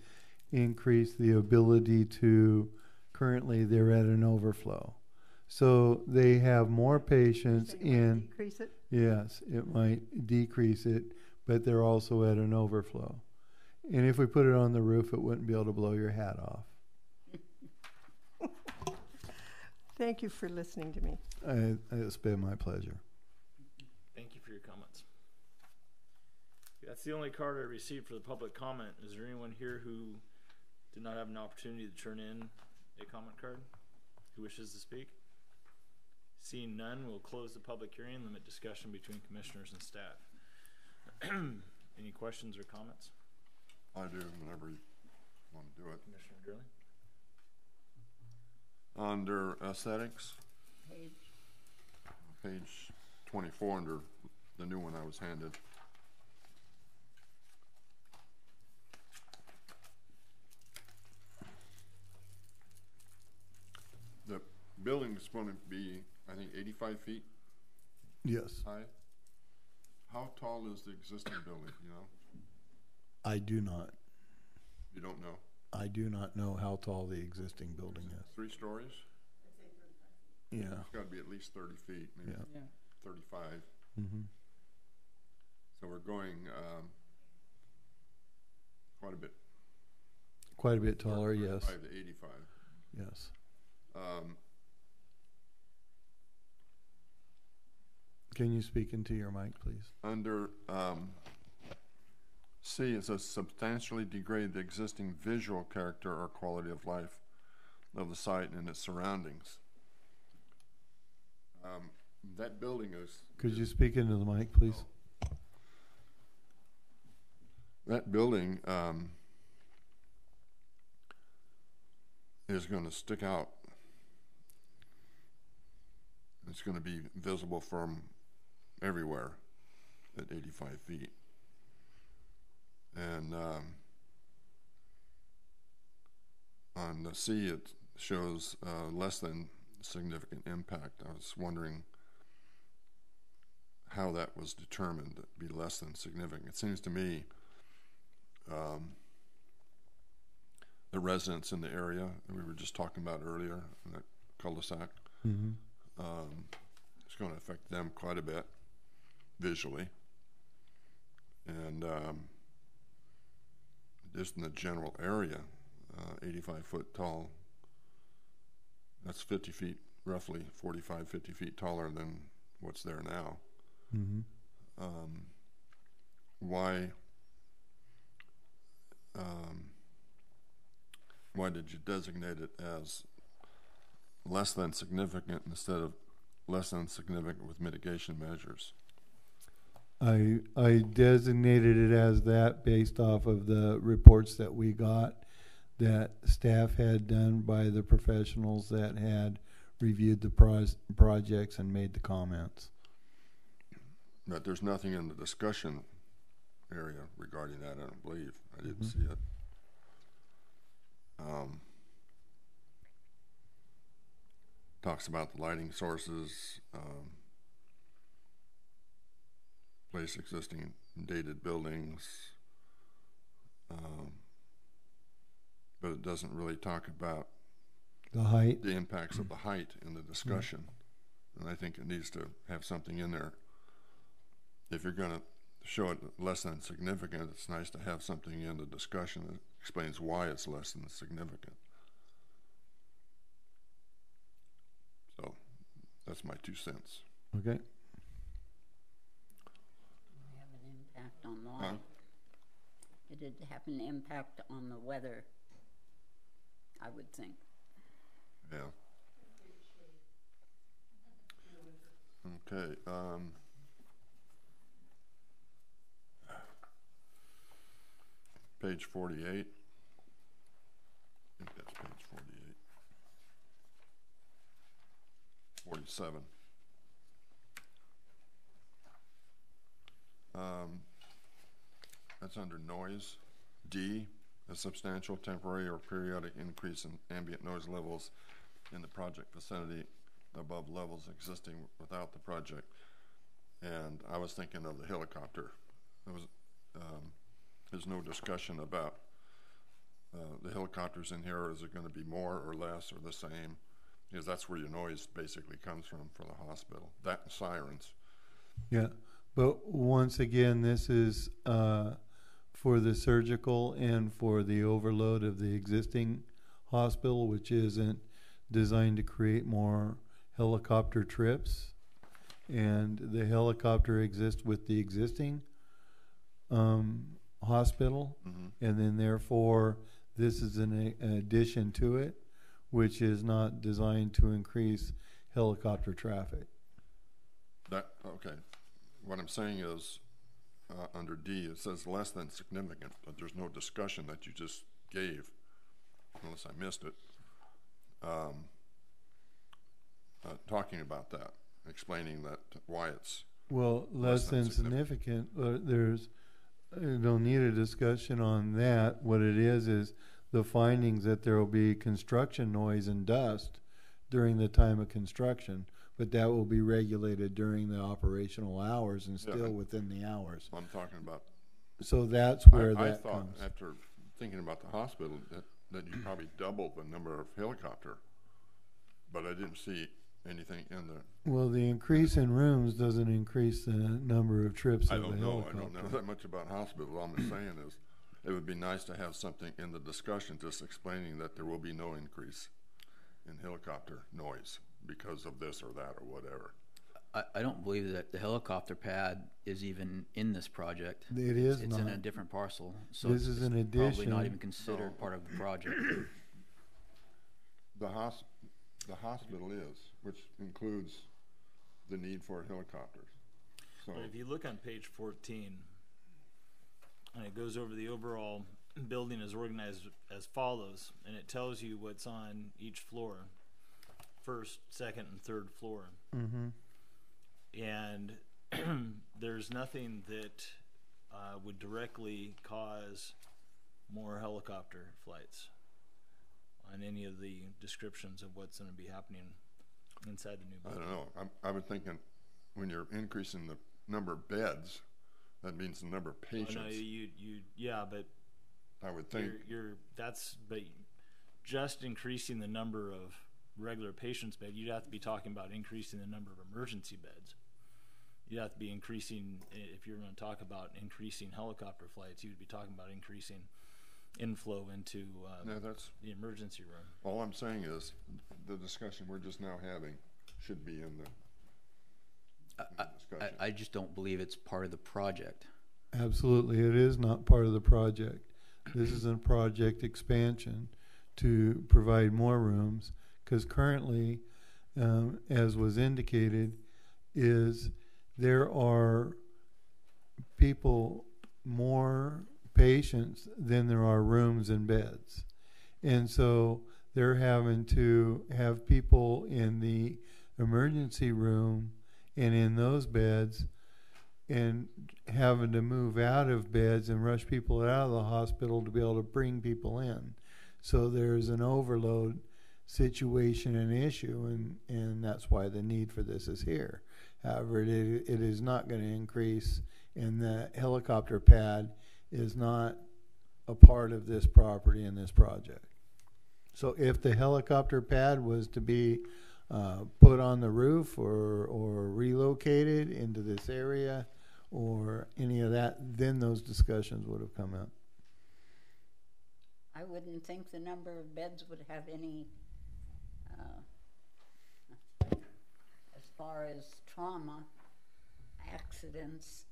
increase the ability to, currently they're at an overflow. So they have more patients in.
Decrease it?
Yes, it might decrease it, but they're also at an overflow. And if we put it on the roof, it wouldn't be able to blow your hat off.
Thank you for listening to me.
It's been my pleasure.
Thank you for your comments. That's the only card I received for the public comment. Is there anyone here who did not have an opportunity to turn in a comment card who wishes to speak? Seeing none, we'll close the public hearing and limit discussion between commissioners and staff. Any questions or comments?
I do, whenever you want to do it.
Commissioner Gurley?
Under aesthetics,
Page,
page 24, under the new one I was handed. The building is going to be, I think, 85 feet
Yes.
high. How tall is the existing building, you know?
I do not.
You don't know?
I do not know how tall the existing building is.
3 stories?
Yeah.
It's got to be at least 30 feet, maybe
Yeah.
Yeah.
35.
Mm-hmm.
So we're going quite a bit.
Quite a bit taller, yes.
35 to 85.
Yes. Can you speak into your mic, please?
Under C, it says substantially degrade the existing visual character or quality of life of the site and its surroundings. That building is...
Could you speak into the mic, please?
That building is going to stick out. It's going to be visible from everywhere at 85 feet. And on the C, it shows less than significant impact. I was wondering how that was determined to be less than significant. It seems to me the residents in the area that we were just talking about earlier, in that cul-de-sac,
Mm-hmm.
it's going to affect them quite a bit visually. And just in the general area, 85 foot tall, that's 50 feet, roughly 45, 50 feet taller than what's there now.
Mm-hmm.
Why did you designate it as less than significant instead of less than significant with mitigation measures?
I designated it as that based off of the reports that we got that staff had done by the professionals that had reviewed the projects and made the comments.
But there's nothing in the discussion area regarding that, I don't believe. I didn't
Mm-hmm.
see it. Talks about the lighting sources, place existing dated buildings, but it doesn't really talk about
The height.
the impacts of the height in the discussion. And I think it needs to have something in there. If you're going to show it less than significant, it's nice to have something in the discussion that explains why it's less than significant. So that's my 2 cents.
Okay.
have an impact on the
Huh?
light. It did have an impact on the weather, I would think.
Yeah. Okay. Page 48. I think that's page 48. 47. That's under noise. D, a substantial temporary or periodic increase in ambient noise levels in the project vicinity above levels existing without the project. And I was thinking of the helicopter. There's no discussion about the helicopters in here. Is it going to be more or less or the same? Because that's where your noise basically comes from for the hospital. That and sirens.
Yeah. But once again, this is for the surgical and for the overload of the existing hospital, which isn't designed to create more helicopter trips. And the helicopter exists with the existing hospital, and then therefore this is an addition to it, which is not designed to increase helicopter traffic.
Okay. What I'm saying is, under D, it says less than significant, but there's no discussion that you just gave, unless I missed it, talking about that, explaining that why it's
well, less than significant. There's don't need a discussion on that. What it is the findings that there will be construction noise and dust during the time of construction, but that will be regulated during the operational hours and still within the hours.
I'm talking about.
So that's where
I
that
thought
comes.
after thinking about the hospital that you probably doubled the number of helicopter, but I didn't see anything in the.
Well, the increase in rooms doesn't increase the number of trips of the helicopter.
I don't know that much about hospitals. All I'm saying is it would be nice to have something in the discussion just explaining that there will be no increase in helicopter noise because of this or that or whatever.
I don't believe that the helicopter pad is even in this project.
It is
It's
not.
in a different parcel. So
This
it's
is an
probably
addition.
not even considered part of the project.
The hospital is, which includes the need for helicopters. So
But if you look on page 14, and it goes over the overall building is organized as follows, and it tells you what's on each floor, first, second, and third floor.
Mm-hmm.
And there's nothing that would directly cause more helicopter flights on any of the descriptions of what's going to be happening inside the new
I
building.
don't know. I was thinking when you're increasing the number of beds, that means the number of patients.
Well, no, yeah, but
I would think.
But just increasing the number of regular patients bed, you'd have to be talking about increasing the number of emergency beds. You'd have to be increasing, if you're going to talk about increasing helicopter flights, you'd be talking about increasing inflow into
That's
the emergency room.
all I'm saying is the discussion we're just now having should be in the discussion.
I just don't believe it's part of the project.
Absolutely, it is not part of the project. This is a project expansion to provide more rooms, because currently, as was indicated, is there are more patients than there are rooms and beds. And so they're having to have people in the emergency room and in those beds, and having to move out of beds and rush people out of the hospital to be able to bring people in. So there's an overload situation and issue, and that's why the need for this is here. However, it is not going to increase, and the helicopter pad is not a part of this property and this project. So if the helicopter pad was to be put on the roof or relocated into this area or any of that, then those discussions would have come up.
I wouldn't think the number of beds would have any, as far as trauma, accidents,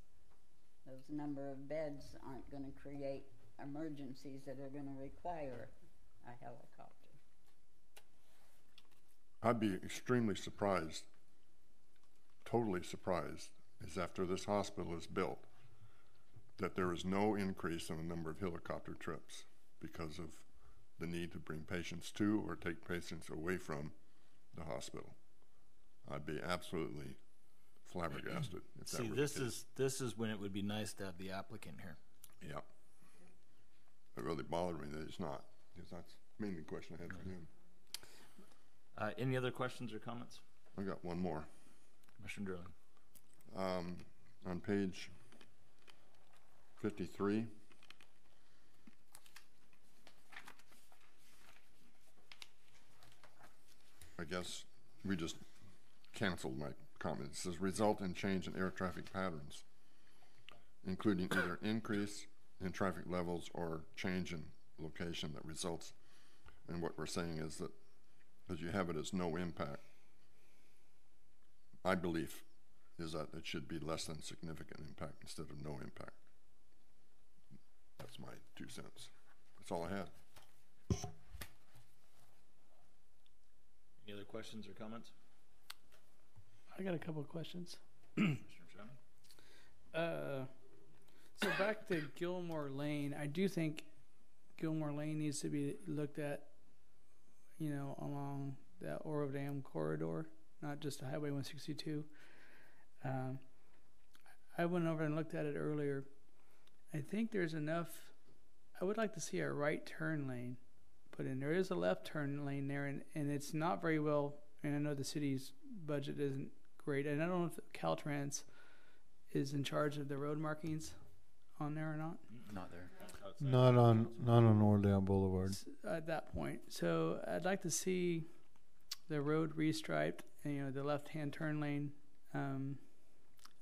those number of beds aren't going to create emergencies that are going to require a helicopter.
I'd be extremely surprised, totally surprised, is after this hospital is built, that there is no increase in the number of helicopter trips because of the need to bring patients to or take patients away from the hospital. I'd be absolutely flabbergasted if that
See,
were
this
the case.
this is when it would be nice to have the applicant here.
Yeah. It really bothered me that it's not, because that's mainly the question I had for him.
Any other questions or comments?
I got one more.
Commissioner Drilling.
On page 53, I guess we just canceled my comment. It says result in change in air traffic patterns, including either increase in traffic levels or change in location that results. And what we're saying is that because you have it as no impact, my belief is that it should be less than significant impact instead of no impact. That's my 2 cents. That's all I had.
Any other questions or comments?
I got a couple of questions.
Commissioner Chapman?
So back to Gilmore Lane, I do think Gilmore Lane needs to be looked at, you know, along that Oroville Dam corridor, not just Highway 162. I went over and looked at it earlier. I think there's enough. I would like to see a right turn lane put in. There is a left turn lane there, and it's not very well. And I know the city's budget isn't great, and I don't know if Caltrans is in charge of the road markings on there or not.
Not there.
Not on Oroville Boulevard.
At that point, so I'd like to see the road restriped, and, you know, the left-hand turn lane a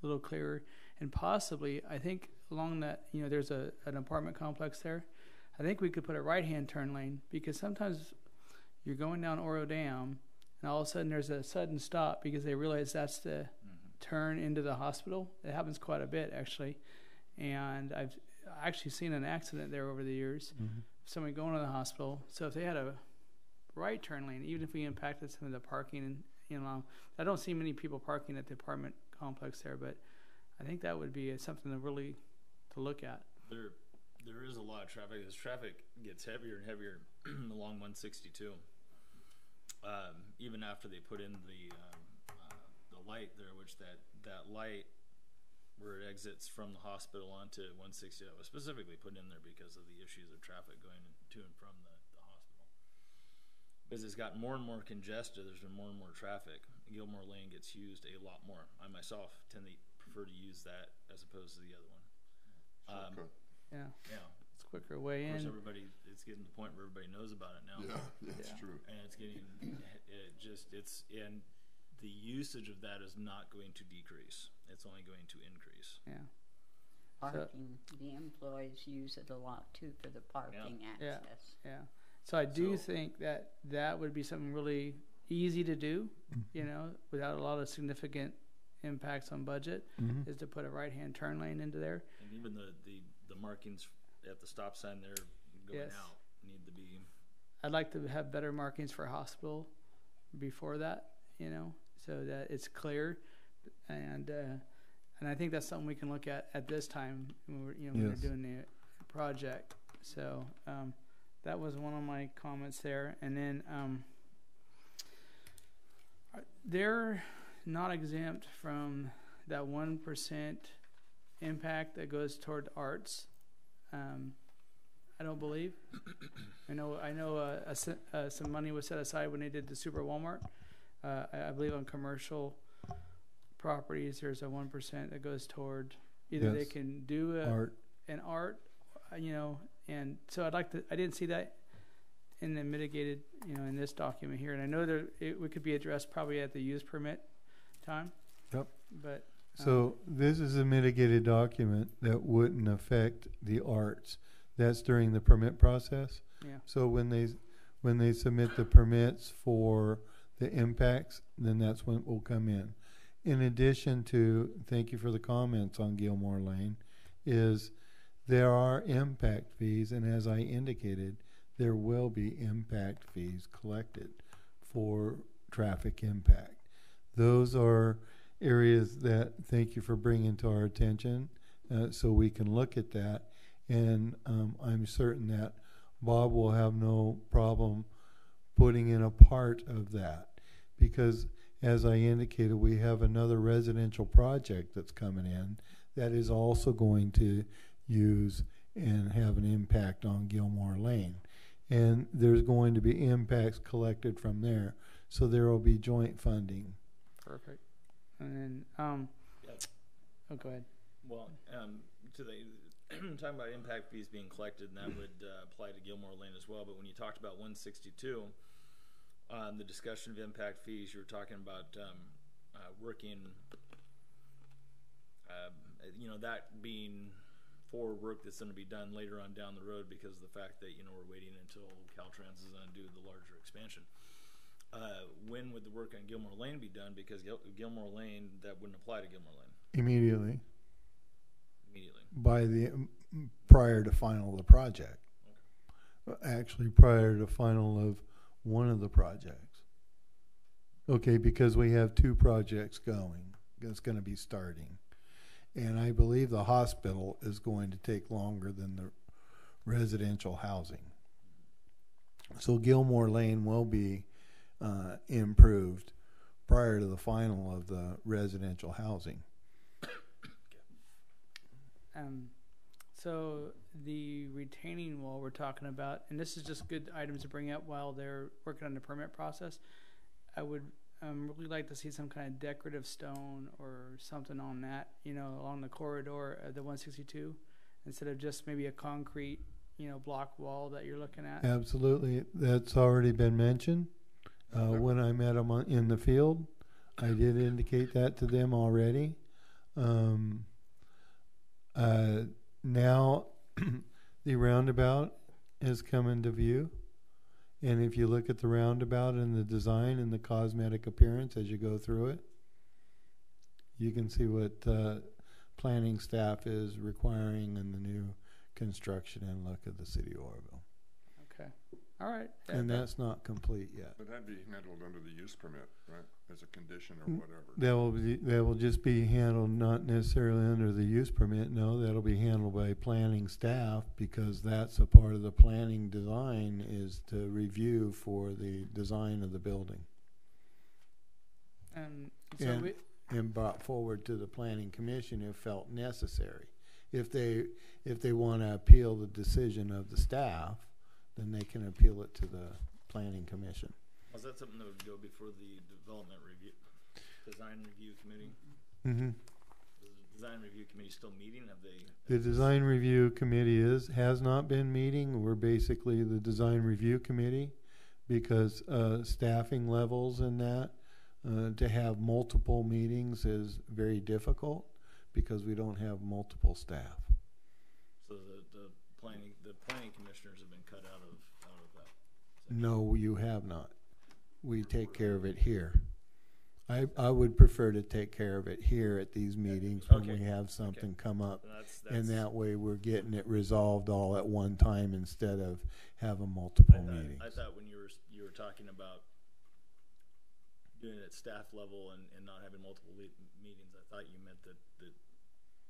little clearer, and possibly, I think along that, you know, there's an apartment complex there. I think we could put a right-hand turn lane, because sometimes you're going down Oro Dam, and all of a sudden there's a sudden stop because they realize that's the turn into the hospital. It happens quite a bit, actually, and I've actually seen an accident there over the years. Somebody going to the hospital. So if they had a right turn lane, even if we impacted some of the parking, and, you know, I don't see many people parking at the apartment complex there, but I think that would be something to really to look at.
There is a lot of traffic. As traffic gets heavier and heavier along 162, even after they put in the light there, which that light where it exits from the hospital onto 160, that was specifically put in there because of the issues of traffic going to and from the hospital. Because it's gotten more and more congested, there's been more and more traffic. Gilmore Lane gets used a lot more. I myself tend to prefer to use that as opposed to the other one.
Yeah,
Yeah.
it's a quicker way
Of course,
in.
it's getting to the point where everybody knows about it now.
Yeah, that's
Yeah.
true.
And it's getting, and the usage of that is not going to decrease. It's only going to increase.
Yeah.
Parking, the employees use it a lot too for the parking
Yeah.
access.
Yeah. So I do
So-
think that would be something really easy to do, you know, without a lot of significant impacts on budget, is to put a right-hand turn lane into there.
And even the markings at the stop sign there going
Yes.
out need to be.
I'd like to have better markings for hospital before that, you know, so that it's clear, and I think that's something we can look at this time when when we're
Yes.
doing the project. So that was one of my comments there, and then they're not exempt from that 1% impact that goes toward arts. I don't believe. I know. Some money was set aside when they did the Super Walmart. I believe on commercial properties, there's a 1% that goes toward either they
Yes.
can do an art, you know, and so I didn't see that in the mitigated, you know, in this document here, and I know that it could be addressed probably at the use permit time.
Yep.
But
So this is a mitigated document that wouldn't affect the arts. That's during the permit process.
yeah,
So when they submit the permits for the impacts, then that's when it will come in. In addition to, thank you for the comments on Gilmore Lane, is there are impact fees, and as I indicated, there will be impact fees collected for traffic impact. Those are areas that, thank you for bringing to our attention, so we can look at that. And I'm certain that Bob will have no problem putting in a part of that, because as I indicated, we have another residential project that's coming in that is also going to use and have an impact on Gilmore Lane. And there's going to be impacts collected from there. So there will be joint funding.
perfect. And then
Yeah.
oh, go ahead.
Well, to the talking about impact fees being collected, and that would apply to Gilmore Lane as well. But when you talked about 162, the discussion of impact fees, you were talking about working, you know, that being for work that's going to be done later on down the road because of the fact that, you know, we're waiting until Caltrans is going to do the larger expansion. When would the work on Gilmore Lane be done? Because Gilmore Lane, that wouldn't apply to Gilmore Lane
Immediately.
immediately.
By the prior to final of the project. Actually, prior to final of one of the projects. Okay, because we have two projects going. That's going to be starting. And I believe the hospital is going to take longer than the residential housing. So Gilmore Lane will be improved prior to the final of the residential housing.
So the retaining wall we're talking about, and this is just good items to bring up while they're working on the permit process. I would really like to see some kind of decorative stone or something on that, along the corridor of the 162, instead of just maybe a concrete, block wall that you're looking at.
Absolutely. That's already been mentioned. When I met them in the field, I did indicate that to them already. Now the roundabout has come into view. And if you look at the roundabout and the design and the cosmetic appearance as you go through it, you can see what planning staff is requiring in the new construction and look of the city of Oroville.
Okay. All right.
And that's not complete yet.
But that'd be handled under the use permit, right? As a condition or whatever.
That will just be handled not necessarily under the use permit. No, that'll be handled by planning staff, because that's a part of the planning design, is to review for the design of the building. And brought forward to the planning commission if felt necessary. If they want to appeal the decision of the staff, then they can appeal it to the planning commission.
Was that something that would go before the design review committee?
Mm-hmm.
Is the design review committee still meeting? Have they?
The design review committee has not been meeting. We're basically the design review committee, because staffing levels and that to have multiple meetings is very difficult, because we don't have multiple staff.
So the planning commissioners have been cut out of that section.
No, you have not. We take care of it here. I would prefer to take care of it here at these meetings when we have something come up. And that way we're getting it resolved all at one time instead of having multiple meetings.
I thought when you were talking about doing it at staff level and not having multiple meetings, I thought you meant that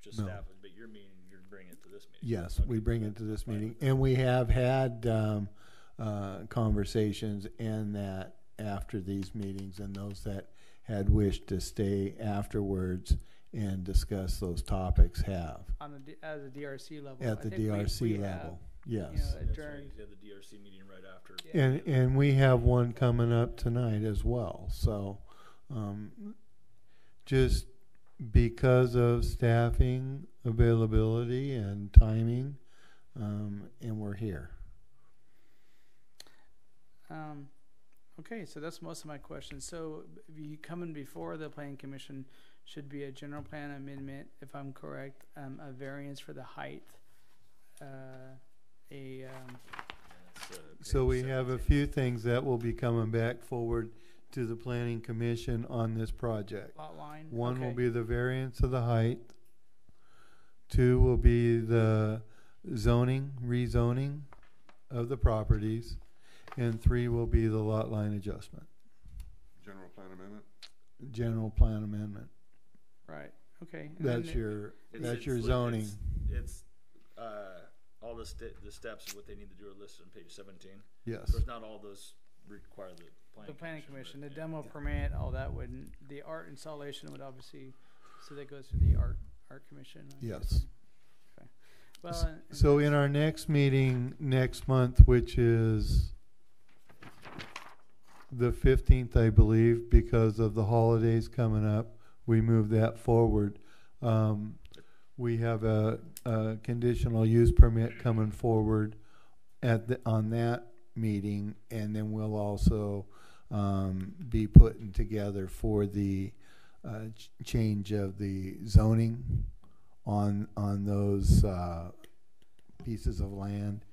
just staff, but your meeting, you're bringing it to this meeting.
Yes, we bring it to this meeting. And we have had conversations and that after these meetings, and those that had wished to stay afterwards and discuss those topics have.
At the DRC level.
At the DRC level, yes.
Adjourned. You had the DRC meeting right after.
Yeah. And we have one coming up tonight as well. So just because of staffing availability and timing, and we're here.
Okay, so that's most of my questions. So you coming before the planning commission should be a general plan amendment, if I'm correct, a variance for the height,
So we have a few things that will be coming back forward to the planning commission on this project.
lot line.
One
okay.
will be the variance of the height. 2 will be the rezoning of the properties. And 3 will be the lot line adjustment.
General plan amendment?
General plan amendment.
Right, okay. And
That's your zoning.
It's all the steps of what they need to do are listed on page 17.
Yes.
Of course, not all those require the planning commission.
The demo permit, all that wouldn't. The art installation would obviously, so that goes to the art commission.
Yes.
Okay. Well,
so in our next meeting next month, which is the 15th, I believe, because of the holidays coming up, we move that forward. We have a conditional use permit coming forward on that meeting, and then we'll also be putting together for the change of the zoning on those pieces of land,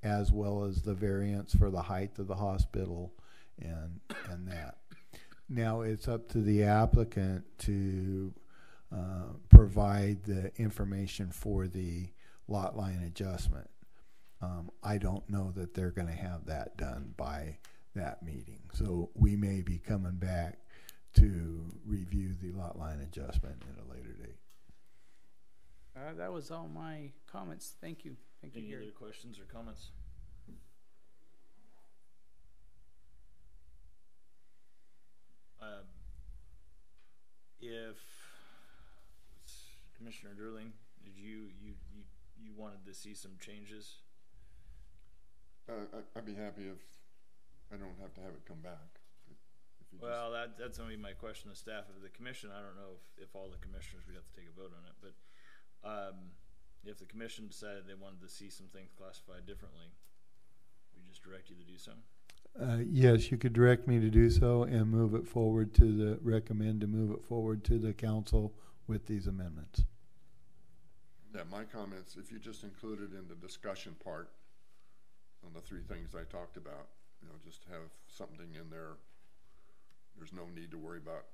as well as the variance for the height of the hospital and that. Now it's up to the applicant to provide the information for the lot line adjustment. I don't know that they're going to have that done by that meeting. So we may be coming back to review the lot line adjustment at a later date.
That was all my comments. Thank you. Thank you,
Any
Gary.
other questions or comments? If Commissioner Durling, did you wanted to see some changes?
I'd be happy if I don't have to have it come back. If you
Well, that's gonna be my question to staff of the commission. I don't know if all the commissioners would have to take a vote on it, but if the commission decided they wanted to see some things classified differently, we just direct you to do so.
Yes, you could direct me to do so and move it forward recommend to move it forward to the council with these amendments.
Yeah, my comments, if you just included in the discussion part on the three things I talked about, just have something in there. There's no need to worry about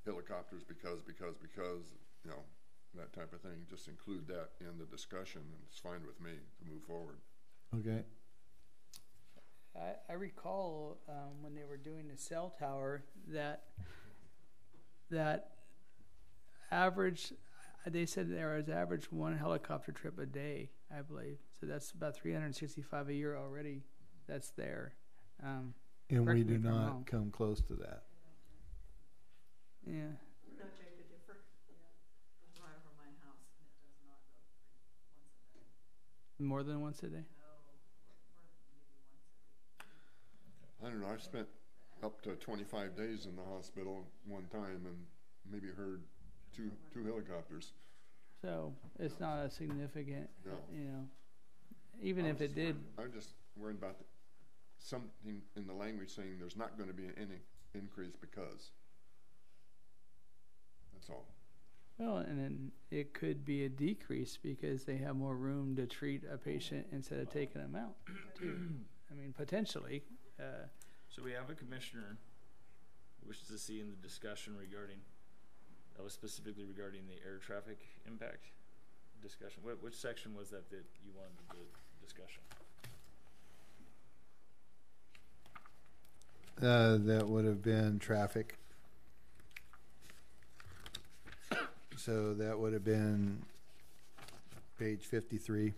helicopters because, that type of thing. Just include that in the discussion and it's fine with me to move forward.
Okay.
I recall when they were doing the cell tower that average, they said there was average one helicopter trip a day, I believe. So that's about 365 a year already. That's there.
And we do not come close to that.
Yeah.
Not beg to differ. Yeah. Right over my house, and it does not go once a day.
More than once a day?
No, more than maybe once a week.
I don't know, I've spent up to 25 days in the hospital one time and maybe heard two helicopters.
So it's not a significant,
No.
even if it did.
I'm just worried about something in the language saying there's not going to be any increase because. That's all.
Well, and then it could be a decrease because they have more room to treat a patient instead of taking them out, too. I mean, potentially.
So we have a commissioner who wishes to see in the discussion that was specifically regarding the air traffic impact discussion. Which section was that you wanted the discussion?
That would have been traffic. So that would have been page 53.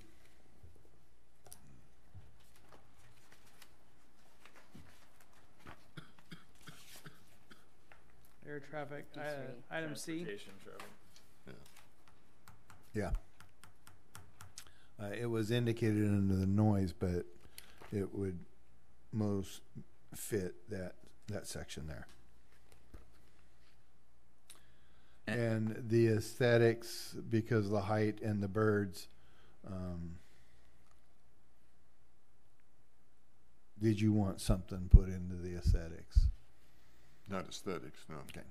Air traffic, item C.
Transportation traffic.
Yeah. It was indicated under the noise, but it would most fit that section there. And the aesthetics, because of the height and the birds, did you want something put into the aesthetics?
Not aesthetics, no.
Okay.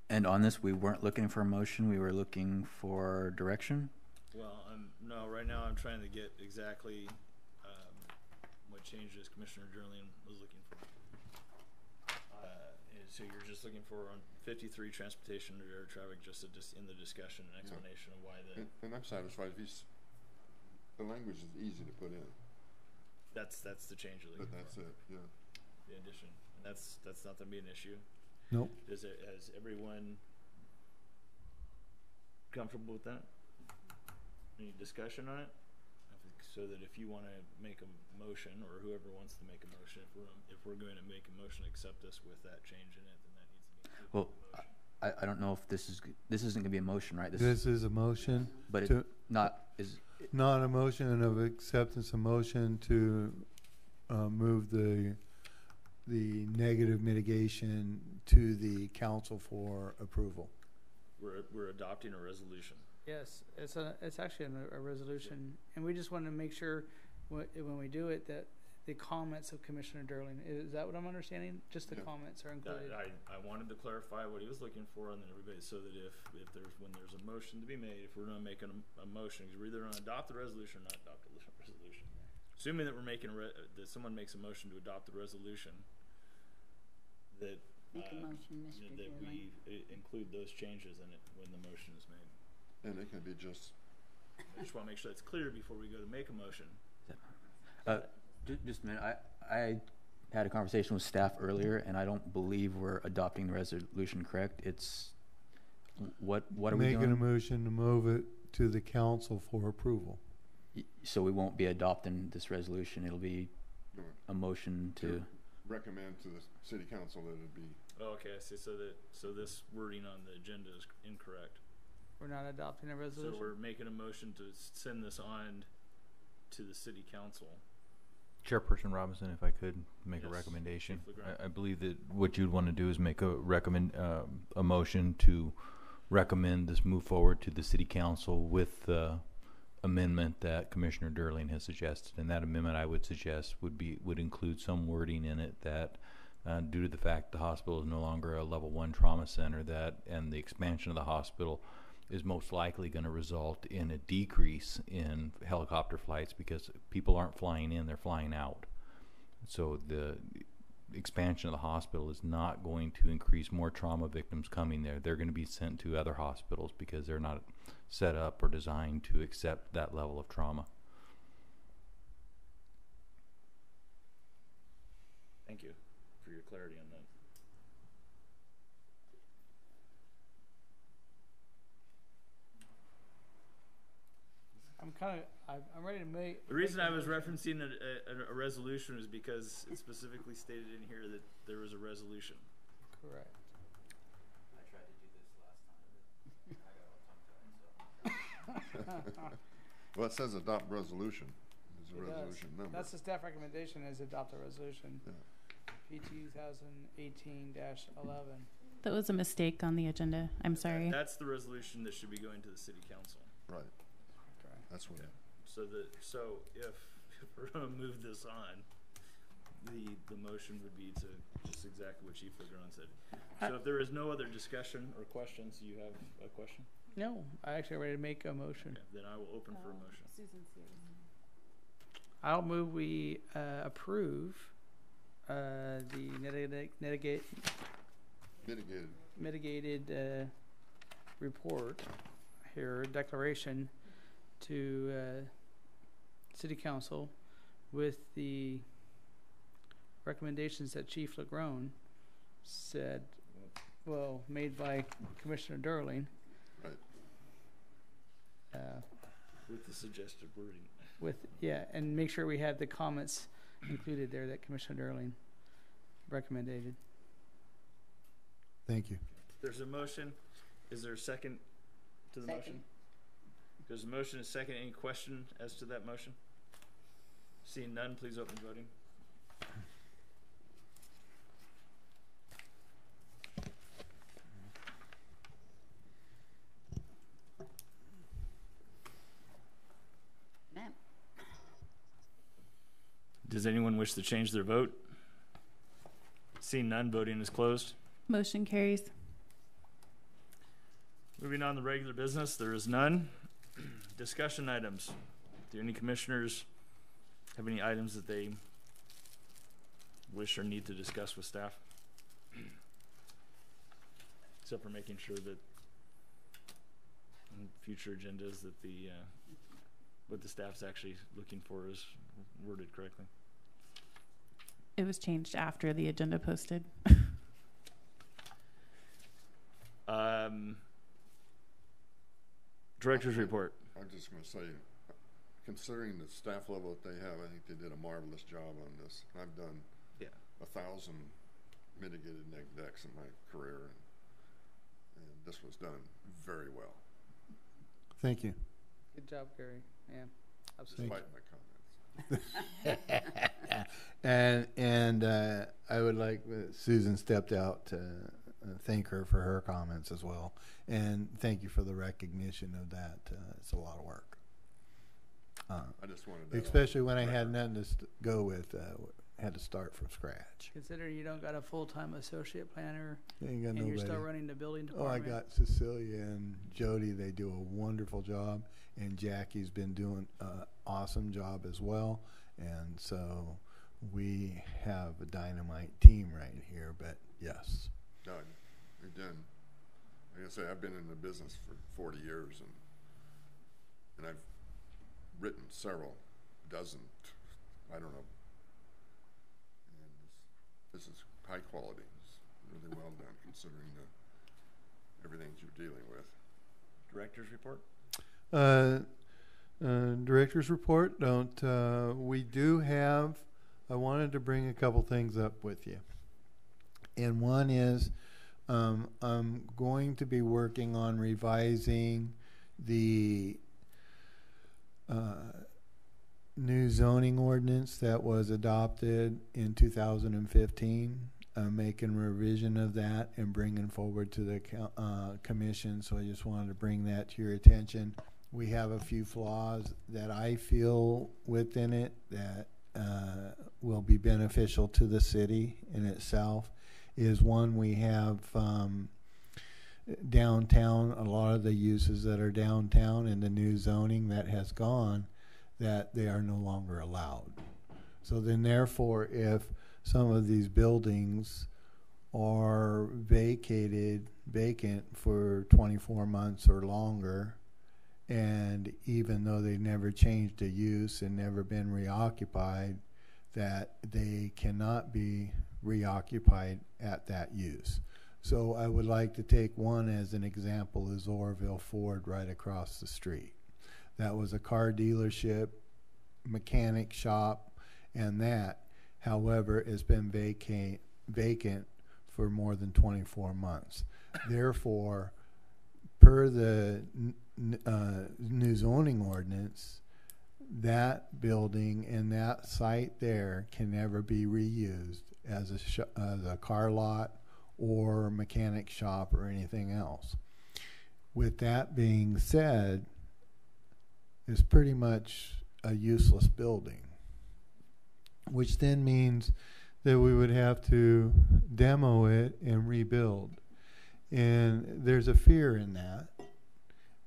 And on this, we weren't looking for a motion, we were looking for direction?
Well, no, right now I'm trying to get exactly what changes Commissioner Durling was looking for. So you're just looking for on 53 transportation or air traffic, just in the discussion, an explanation of why
And I'm satisfied if the language is easy to put in.
that's the change you're looking
But that's
for.
it, yeah.
The addition, and that's not going to be an issue.
Nope.
Has everyone comfortable with that? Any discussion on it? So that if you want to make a motion, or whoever wants to make a motion, if we're going to make a motion, accept this with that change in it, then that needs to be included in the motion.
I don't know if this isn't going to be a motion, right?
This is a motion.
But it's not
a motion of acceptance, a motion to move the negative mitigation to the council for approval.
We're adopting a resolution.
Yes, it's actually a resolution, and we just want to make sure when we do it that the comments of Commissioner Durling, is that what I'm understanding? Just the comments are included.
I wanted to clarify what he was looking for, and then everybody, so that when there's a motion to be made, if we're not making a motion, because we're either going to adopt the resolution or not adopt the resolution. Assuming that we're making that someone makes a motion to adopt the resolution, that
Make a motion, Mr.
that
Durling.
we include those changes in it when the motion is made.
And it can be just,
I just want to make sure that's clear before we go to make a motion.
Just a minute. I had a conversation with staff earlier, and I don't believe we're adopting the resolution, correct? It's, what are we doing?
Making a motion to move it to the council for approval.
So we won't be adopting this resolution. It'll be
no,
a motion to.
recommend to the city council that it be,
Oh, okay, I see. So this wording on the agenda is incorrect.
We're not adopting a
So
resolution.
we're making a motion to send this on to the city council.
Chairperson Robinson, if I could make a
Yes,
recommendation.
Chief LeGrand.
I believe that what you'd want to do is make a motion to recommend this move forward to the city council with the amendment that Commissioner Durling has suggested. And that amendment, I would suggest, would include some wording in it that due to the fact the hospital is no longer a level 1 trauma center, and the expansion of the hospital is most likely going to result in a decrease in helicopter flights because people aren't flying in, they're flying out. So the expansion of the hospital is not going to increase more trauma victims coming there. They're going to be sent to other hospitals because they're not set up or designed to accept that level of trauma.
Thank you for your clarity on that.
I'm ready to make.
The reason I was referencing a resolution is because it specifically stated in here that there was a resolution.
Correct.
I tried to do this last time, but I got all tongue-tied, so.
well, it says adopt resolution. There's a
It does.
resolution number.
That's the staff recommendation, is adopt a resolution.
Yeah.
P 2018-11.
That was a mistake on the agenda. I'm sorry.
That's the resolution that should be going to the city council.
Right.
Okay.
That's what.
Yeah. So if we're going to move this on, the motion would be to just exactly what Chief LeGrand said. So if there is no other discussion or questions, you have a question?
No, I actually ready to make a motion.
Okay, then I will open for a motion.
I'll move we approve the mitigated report here, declaration to City Council with the recommendations that Chief LeGrand said, well, made by Commissioner Durling.
Right.
With the suggested wording.
And make sure we had the comments included there that Commissioner Durling recommended.
Thank you.
There's a motion. Is there a second to the motion? There's a motion, a second. Any question as to that motion? Seeing none, please open voting.
Ma'am.
Does anyone wish to change their vote? Seeing none, voting is closed.
Motion carries.
Moving on to regular business, there is none. Discussion items. Do any commissioners have any items that they wish or need to discuss with staff? Except for making sure that in future agendas that the what the staff's actually looking for is worded correctly.
It was changed after the agenda posted.
Director's report.
I'm just going to say, considering the staff level that they have, I think they did a marvelous job on this. I've done 1,000 mitigated neg decks in my career, and this was done very well.
Thank you.
Good job, Gary. Yeah, absolutely.
Despite my comments.
And I would like Susan stepped out to thank her for her comments as well, and thank you for the recognition of that. It's a lot of work.
I just wanted that
especially when I had nothing to go with. Had to start from scratch.
Considering you don't got a full-time associate planner
Ain't got
and
nobody.
you're still running the building
Oh, I
department.
got Cecilia and Jody. They do a wonderful job, and Jackie's been doing an awesome job as well. And so we have a dynamite team right here. But yes,
No, we've done. Like I say, I've been in the business for 40 years, and and I've written several dozen, I don't know. And this is high quality. It's really well done considering everything that you're dealing with.
Director's report?
Director's report, we do have, I wanted to bring a couple things up with you. And one is, I'm going to be working on revising the new zoning ordinance that was adopted in 2015. I'm making revision of that and bringing forward to the commission. So I just wanted to bring that to your attention. We have a few flaws that I feel within it that will be beneficial to the city in itself. Is one, we have downtown, a lot of the uses that are downtown in the new zoning that has gone, that they are no longer allowed. So then therefore, if some of these buildings are vacant for 24 months or longer, and even though they never changed the use and never been reoccupied, that they cannot be reoccupied at that use. So I would like to take one as an example is Oroville Ford right across the street. That was a car dealership, mechanic shop, and that, however, has been vacant for more than 24 months. Therefore, per the new zoning ordinance, that building and that site there can never be reused as a car lot or mechanic shop or anything else. With that being said, it's pretty much a useless building, which then means that we would have to demo it and rebuild. And there's a fear in that.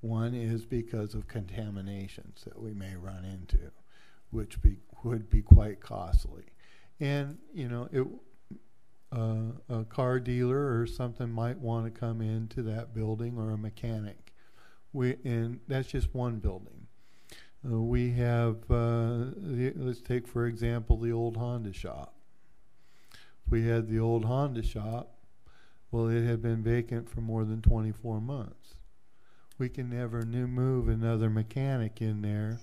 One is because of contaminations that we may run into, which would be quite costly. And, you know, a car dealer or something might want to come into that building, or a mechanic. And that's just one building. We have, let's take for example the old Honda shop. We had the old Honda shop. Well, it had been vacant for more than 24 months. We can never move another mechanic in there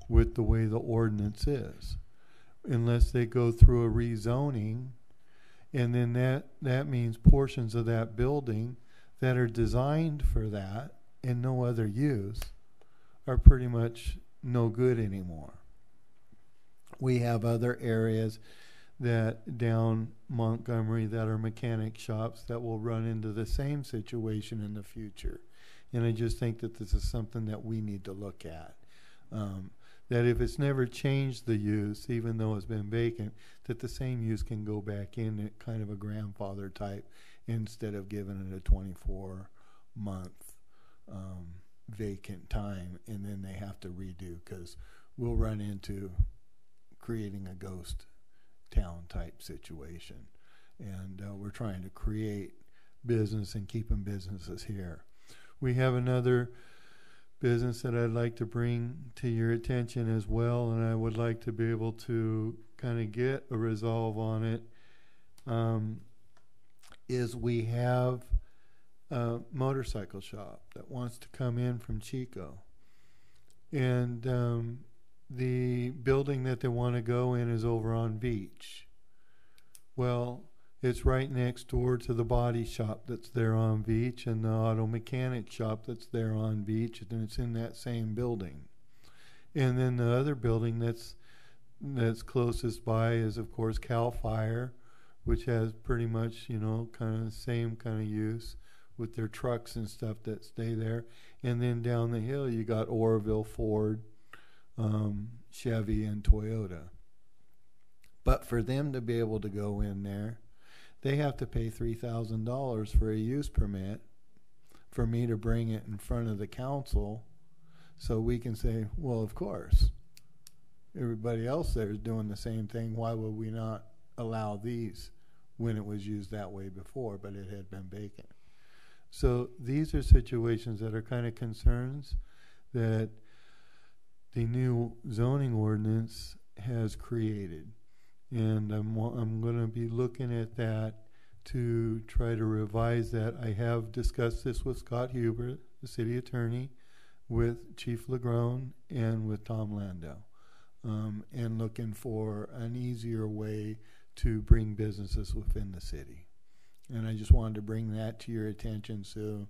with the way the ordinance is, unless they go through a rezoning, and then that means portions of that building that are designed for that and no other use are pretty much no good anymore. We have other areas that down Montgomery that are mechanic shops that will run into the same situation in the future. And I just think that this is something that we need to look at. That if it's never changed the use, even though it's been vacant, that the same use can go back in at kind of a grandfather type, instead of giving it a 24-month vacant time, and then they have to redo, because we'll run into creating a ghost town type situation. And we're trying to create business and keeping businesses here. We have another business that I'd like to bring to your attention as well, and I would like to be able to kind of get a resolve on it, is we have a motorcycle shop that wants to come in from Chico. And the building that they want to go in is over on Beach. Well, it's right next door to the body shop that's there on Beach, and the auto mechanic shop that's there on Beach, and it's in that same building. And then the other building that's closest by is, of course, Cal Fire, which has pretty much, you know, kind of the same kind of use with their trucks and stuff that stay there. And then down the hill you got Oroville Ford, Chevy, and Toyota. But for them to be able to go in there, they have to pay $3,000 for a use permit for me to bring it in front of the council, so we can say, well, of course, everybody else there is doing the same thing. Why would we not allow these when it was used that way before, but it had been vacant? So these are situations that are kind of concerns that the new zoning ordinance has created. And I'm going to be looking at that to try to revise that. I have discussed this with Scott Huber, the city attorney, with Chief Legrone, and with Tom Landau, and looking for an easier way to bring businesses within the city. And I just wanted to bring that to your attention so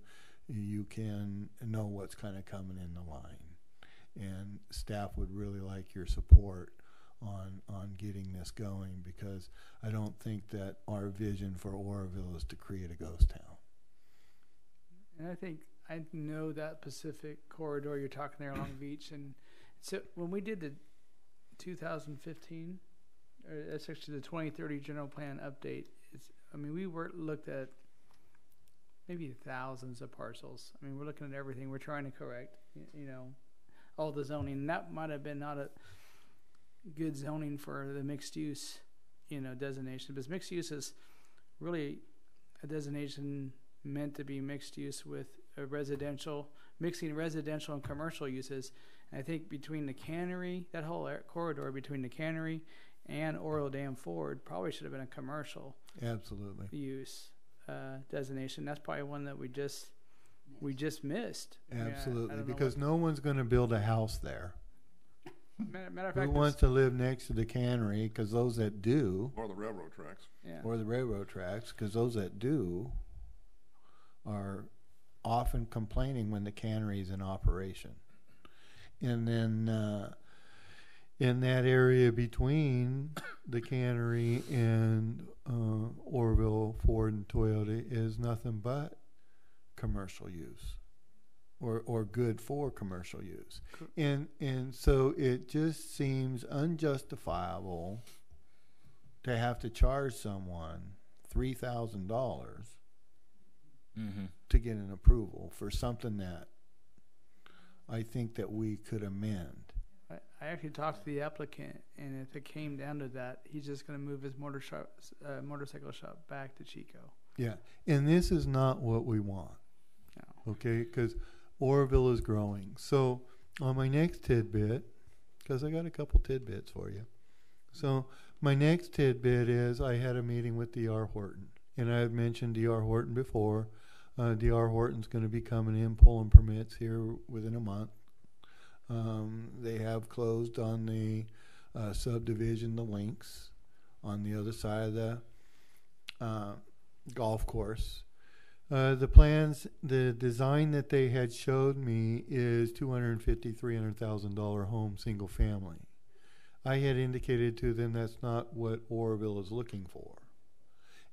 you can know what's kind of coming in the line. And staff would really like your support on getting this going, because I don't think that our vision for Oroville is to create a ghost town.
And I think I know that Pacific corridor you're talking there along Beach, and so when we did the 2015, or that's actually the 2030 general plan update, we looked at maybe thousands of parcels. I mean, we're looking at everything. We're trying to correct, all the zoning. And that might have been not a good zoning for the mixed use, designation. Because mixed use is really a designation meant to be mixed use with a residential, mixing residential and commercial uses. And I think between the cannery, that whole corridor between the cannery and Oroville Dam Ford probably should have been a commercial
Absolutely.
use designation. That's probably one that we just missed.
Absolutely, because no one's going to build a house there.
Matter of fact,
who wants to live next to the cannery? Because those that do,
Or the railroad tracks.
or the railroad tracks, because those that do are often complaining when the cannery is in operation. And then in that area between the cannery and Oroville, Ford, and Toyota is nothing but commercial use, or good for commercial use. And so it just seems unjustifiable to have to charge someone $3,000 to get an approval for something that I think that we could amend.
I actually talked to the applicant, and if it came down to that, he's just going to move his motorcycle shop back to Chico.
Yeah, and this is not what we want.
No.
Okay, because Oroville is growing. So on my next tidbit, because I got a couple tidbits for you. So my next tidbit is I had a meeting with D.R. Horton, and I had mentioned D.R. Horton before. D.R. Horton's going to be coming in, pulling permits here within a month. They have closed on the subdivision, the links, on the other side of the golf course. The plans, the design that they had showed me is $250,000, $300,000 home, single family. I had indicated to them that's not what Oroville is looking for.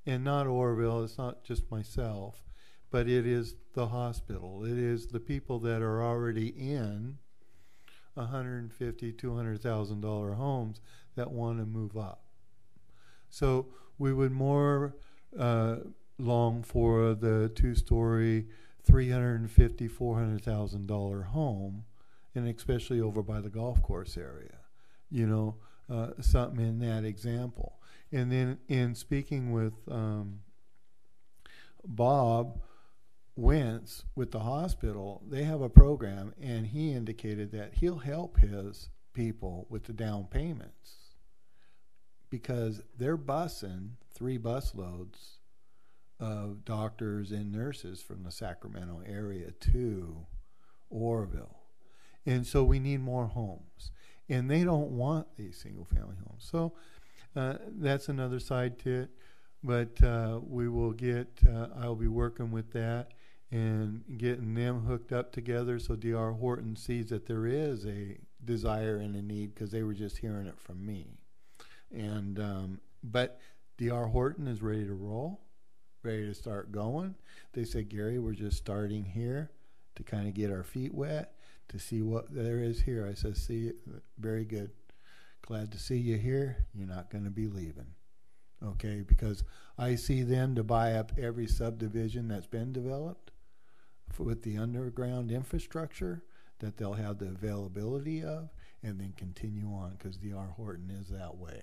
And not Oroville, it's not just myself, but it is the hospital. It is the people that are already in $150,000, $200,000 homes that want to move up. So we would more long for the two-story, $350,000, $400,000 home, and especially over by the golf course area. Something in that example. And then in speaking with Bob Wentz with the hospital, they have a program, and he indicated that he'll help his people with the down payments because they're busing 3 bus loads of doctors and nurses from the Sacramento area to Oroville. And so we need more homes. And they don't want these single-family homes. So that's another side to it. But we will I'll be working with that and getting them hooked up together so D.R. Horton sees that there is a desire and a need, because they were just hearing it from me. And but D.R. Horton is ready to roll, ready to start going. They said, Gary, we're just starting here to kind of get our feet wet, to see what there is here. I said, see, very good. Glad to see you here. You're not going to be leaving. Okay, because I see them to buy up every subdivision that's been developed with the underground infrastructure that they'll have the availability of, and then continue on, because D.R. Horton is that way.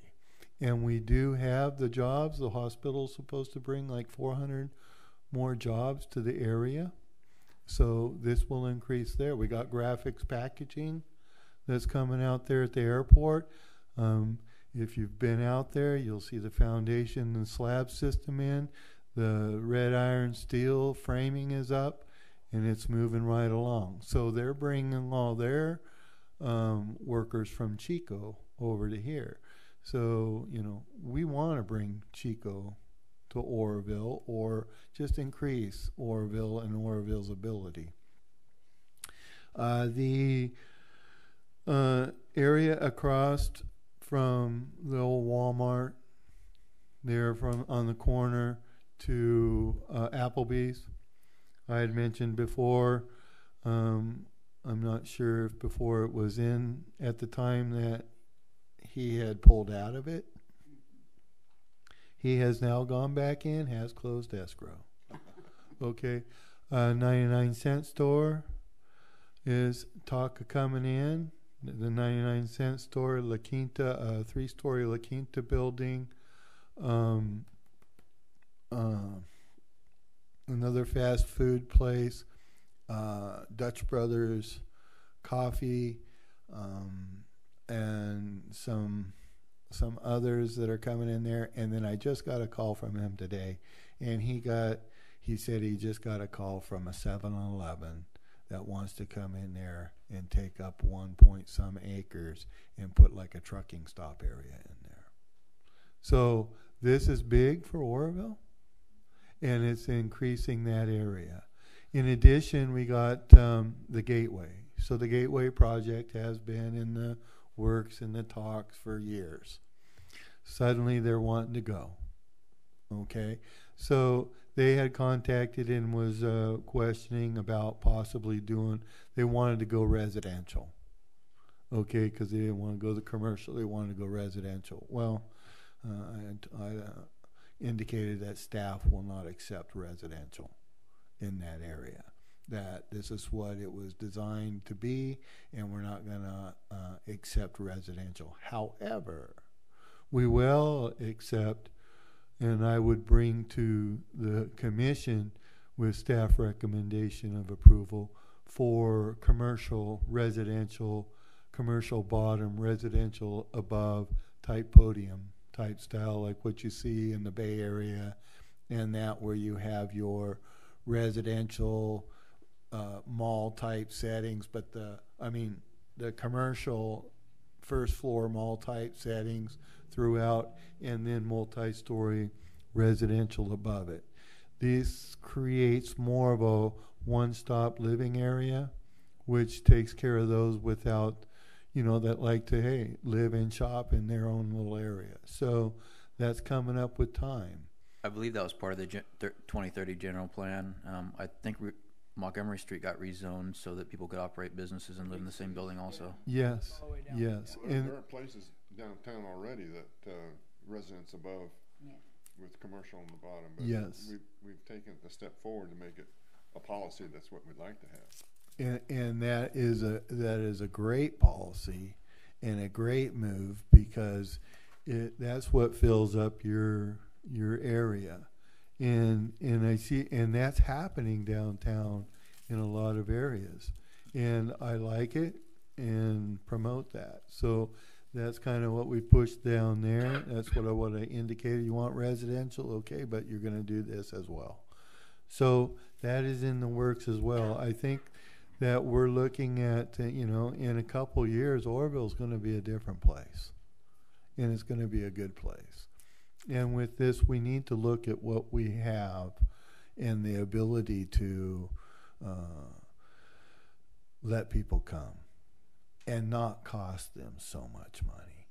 And we do have the jobs. The hospital's supposed to bring like 400 more jobs to the area. So this will increase there. We got graphics packaging that's coming out there at the airport. If you've been out there, you'll see the foundation and slab system in. The red iron steel framing is up, and it's moving right along. So they're bringing all their workers from Chico over to here. So, you know, we want to bring Chico to Oroville, or just increase Oroville and Oroville's ability. The area across from the old Walmart there from on the corner to Applebee's, I had mentioned before, I'm not sure if before it was in at the time that he had pulled out of it. He has now gone back in, has closed escrow. Okay. 99-cent store is talk of coming in. The 99-cent store, La Quinta, 3-story La Quinta building. Another fast food place, Dutch Brothers Coffee, and some others that are coming in there. And then I just got a call from him today, and he said he just got a call from a 7-Eleven that wants to come in there and take up 1-point-some acres and put like a trucking stop area in there. So this is big for Oroville, and it's increasing that area. In addition, we got the Gateway. So the Gateway project has been in the works and the talks for years. Suddenly they're wanting to go. Okay, so they had contacted and was questioning about possibly doing, they wanted to go residential. Okay, because they didn't want to go the commercial, they wanted to go residential. Well, I indicated that staff will not accept residential in that area. That this is what it was designed to be, and we're not going to accept residential. However, we will accept, and I would bring to the commission with staff recommendation of approval for commercial, residential, commercial bottom, residential above type podium type style, like what you see in the Bay Area, and that where you have your residential mall type settings, but the commercial first floor mall type settings throughout, and then multi-story residential above it. This creates more of a one-stop living area, which takes care of those without, that like to, live and shop in their own little area. So that's coming up with time.
I believe that was part of the 2030 general plan. I think Montgomery Street got rezoned so that people could operate businesses and live in the same building also.
Yes, yes.
Well, there are places downtown already that residents above with commercial on the bottom. But
yes.
We've taken a step forward to make it a policy. That's what we'd like to have.
And that is a great policy and a great move, because that's what fills up your area, and I see, and that's happening downtown in a lot of areas, and I like it and promote that. So that's kind of what we push down there. That's what I indicated. You want residential, okay, but you're going to do this as well. So that is in the works as well. I think that we're looking at, in a couple years, Oroville's going to be a different place, and it's going to be a good place. And with this, we need to look at what we have and the ability to let people come and not cost them so much money.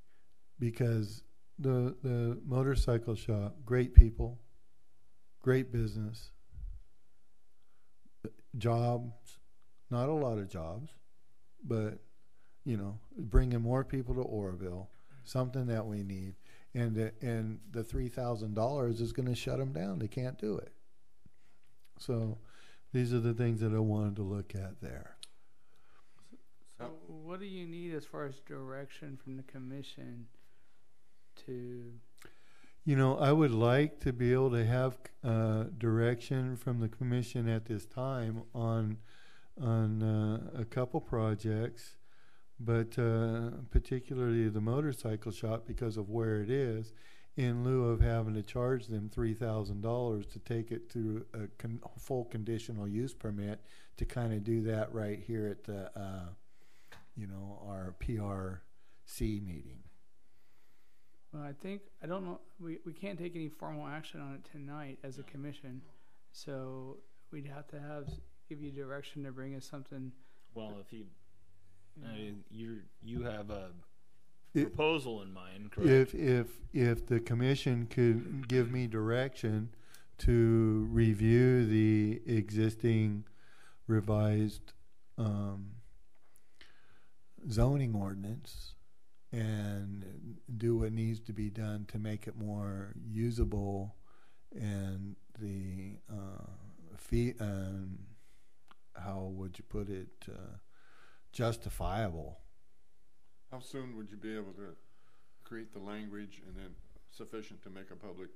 Because the motorcycle shop, great people, great business, jobs, not a lot of jobs, but, bringing more people to Oroville, something that we need. And the $3,000 is going to shut them down. They can't do it. So these are the things that I wanted to look at there.
So what do you need as far as direction from the commission to?
I would like to be able to have direction from the commission at this time on a couple projects. but particularly the motorcycle shop, because of where it is, in lieu of having to charge them $3,000 to take it through a full conditional use permit, to kind of do that right here at the, our PRC meeting.
Well, I don't know, we can't take any formal action on it tonight as a commission, so we'd have to give you direction to bring us something.
Well, if you have a proposal in mind, correct?
If the commission could give me direction to review the existing revised zoning ordinance and do what needs to be done to make it more usable and the fee, how would you put it, justifiable.
How soon would you be able to create the language and then sufficient to make a public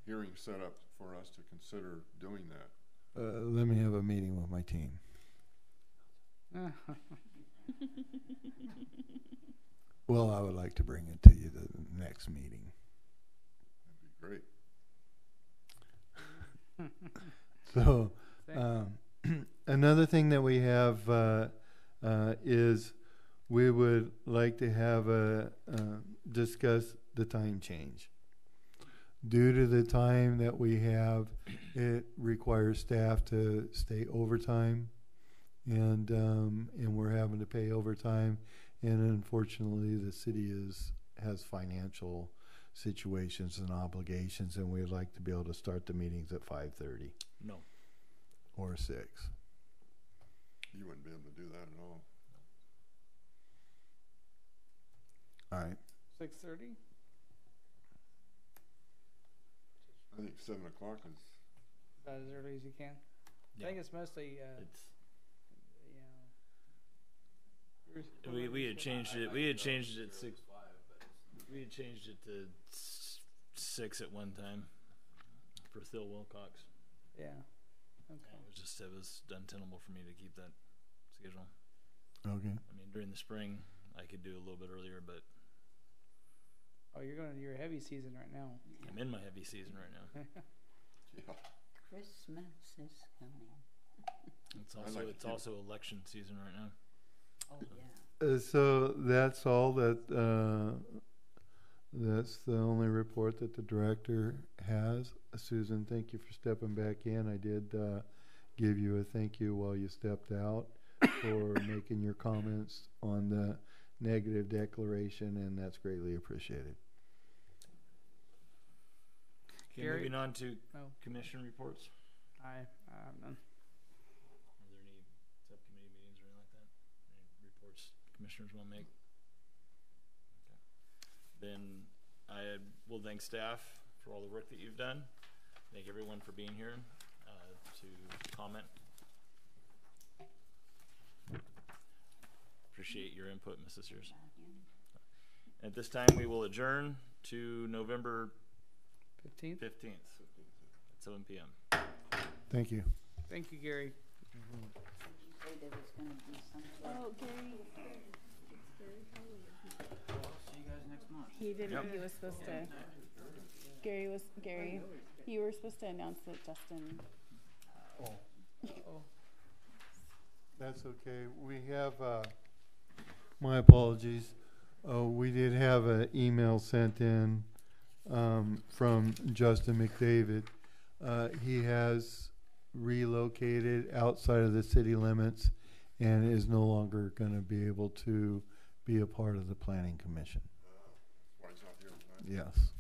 hearing set up for us to consider doing that?
Let me have a meeting with my team. Well, I would like to bring it to you the next meeting.
That'd be great.
So, another thing that we have is we would like to have discuss the time change. Due to the time that we have, it requires staff to stay overtime, and we're having to pay overtime. And unfortunately, the city has financial situations and obligations, and we'd like to be able to start the meetings at 5:30.
No.
Or 6.
You wouldn't be able to do that at all.
All right.
6:30.
I think 7 o'clock is.
About as early as you can.
Yeah.
I think it's mostly.
We had changed it. We had changed it 6. We had changed it to 6 at one time for Phil Wilcox.
Yeah. Okay.
It was untenable for me to keep that schedule.
Okay.
I mean, during the spring, I could do a little bit earlier, but.
Oh, you're going to your heavy season right now.
I'm in my heavy season right now.
Yeah.
Christmas is coming.
It's also election season right now.
Oh, yeah.
So that's all that. That's the only report that the director has. Susan, thank you for stepping back in. I did give you a thank you while you stepped out for making your comments on the negative declaration, and that's greatly appreciated.
Okay,
Gary?
moving on to commission reports.
I have none.
Are there any subcommittee meetings or anything like that? Any reports commissioners want to make? Okay. Then I will thank staff for all the work that you've done. Thank everyone for being here to comment. Appreciate your input, Mrs. Sears. At this time, we will adjourn to November
15th.
At 7 p.m.
Thank you.
Thank you, Gary.
Say there was going to be some sort of.
Oh, Gary.
See you guys next month.
He didn't. He was supposed to. Gary. You were supposed to announce that Justin.
That's okay. We have. My apologies. We did have an email sent in from Justin McDavid. He has relocated outside of the city limits and is no longer going to be able to be a part of the planning commission.
Why he's not here tonight?
Yes.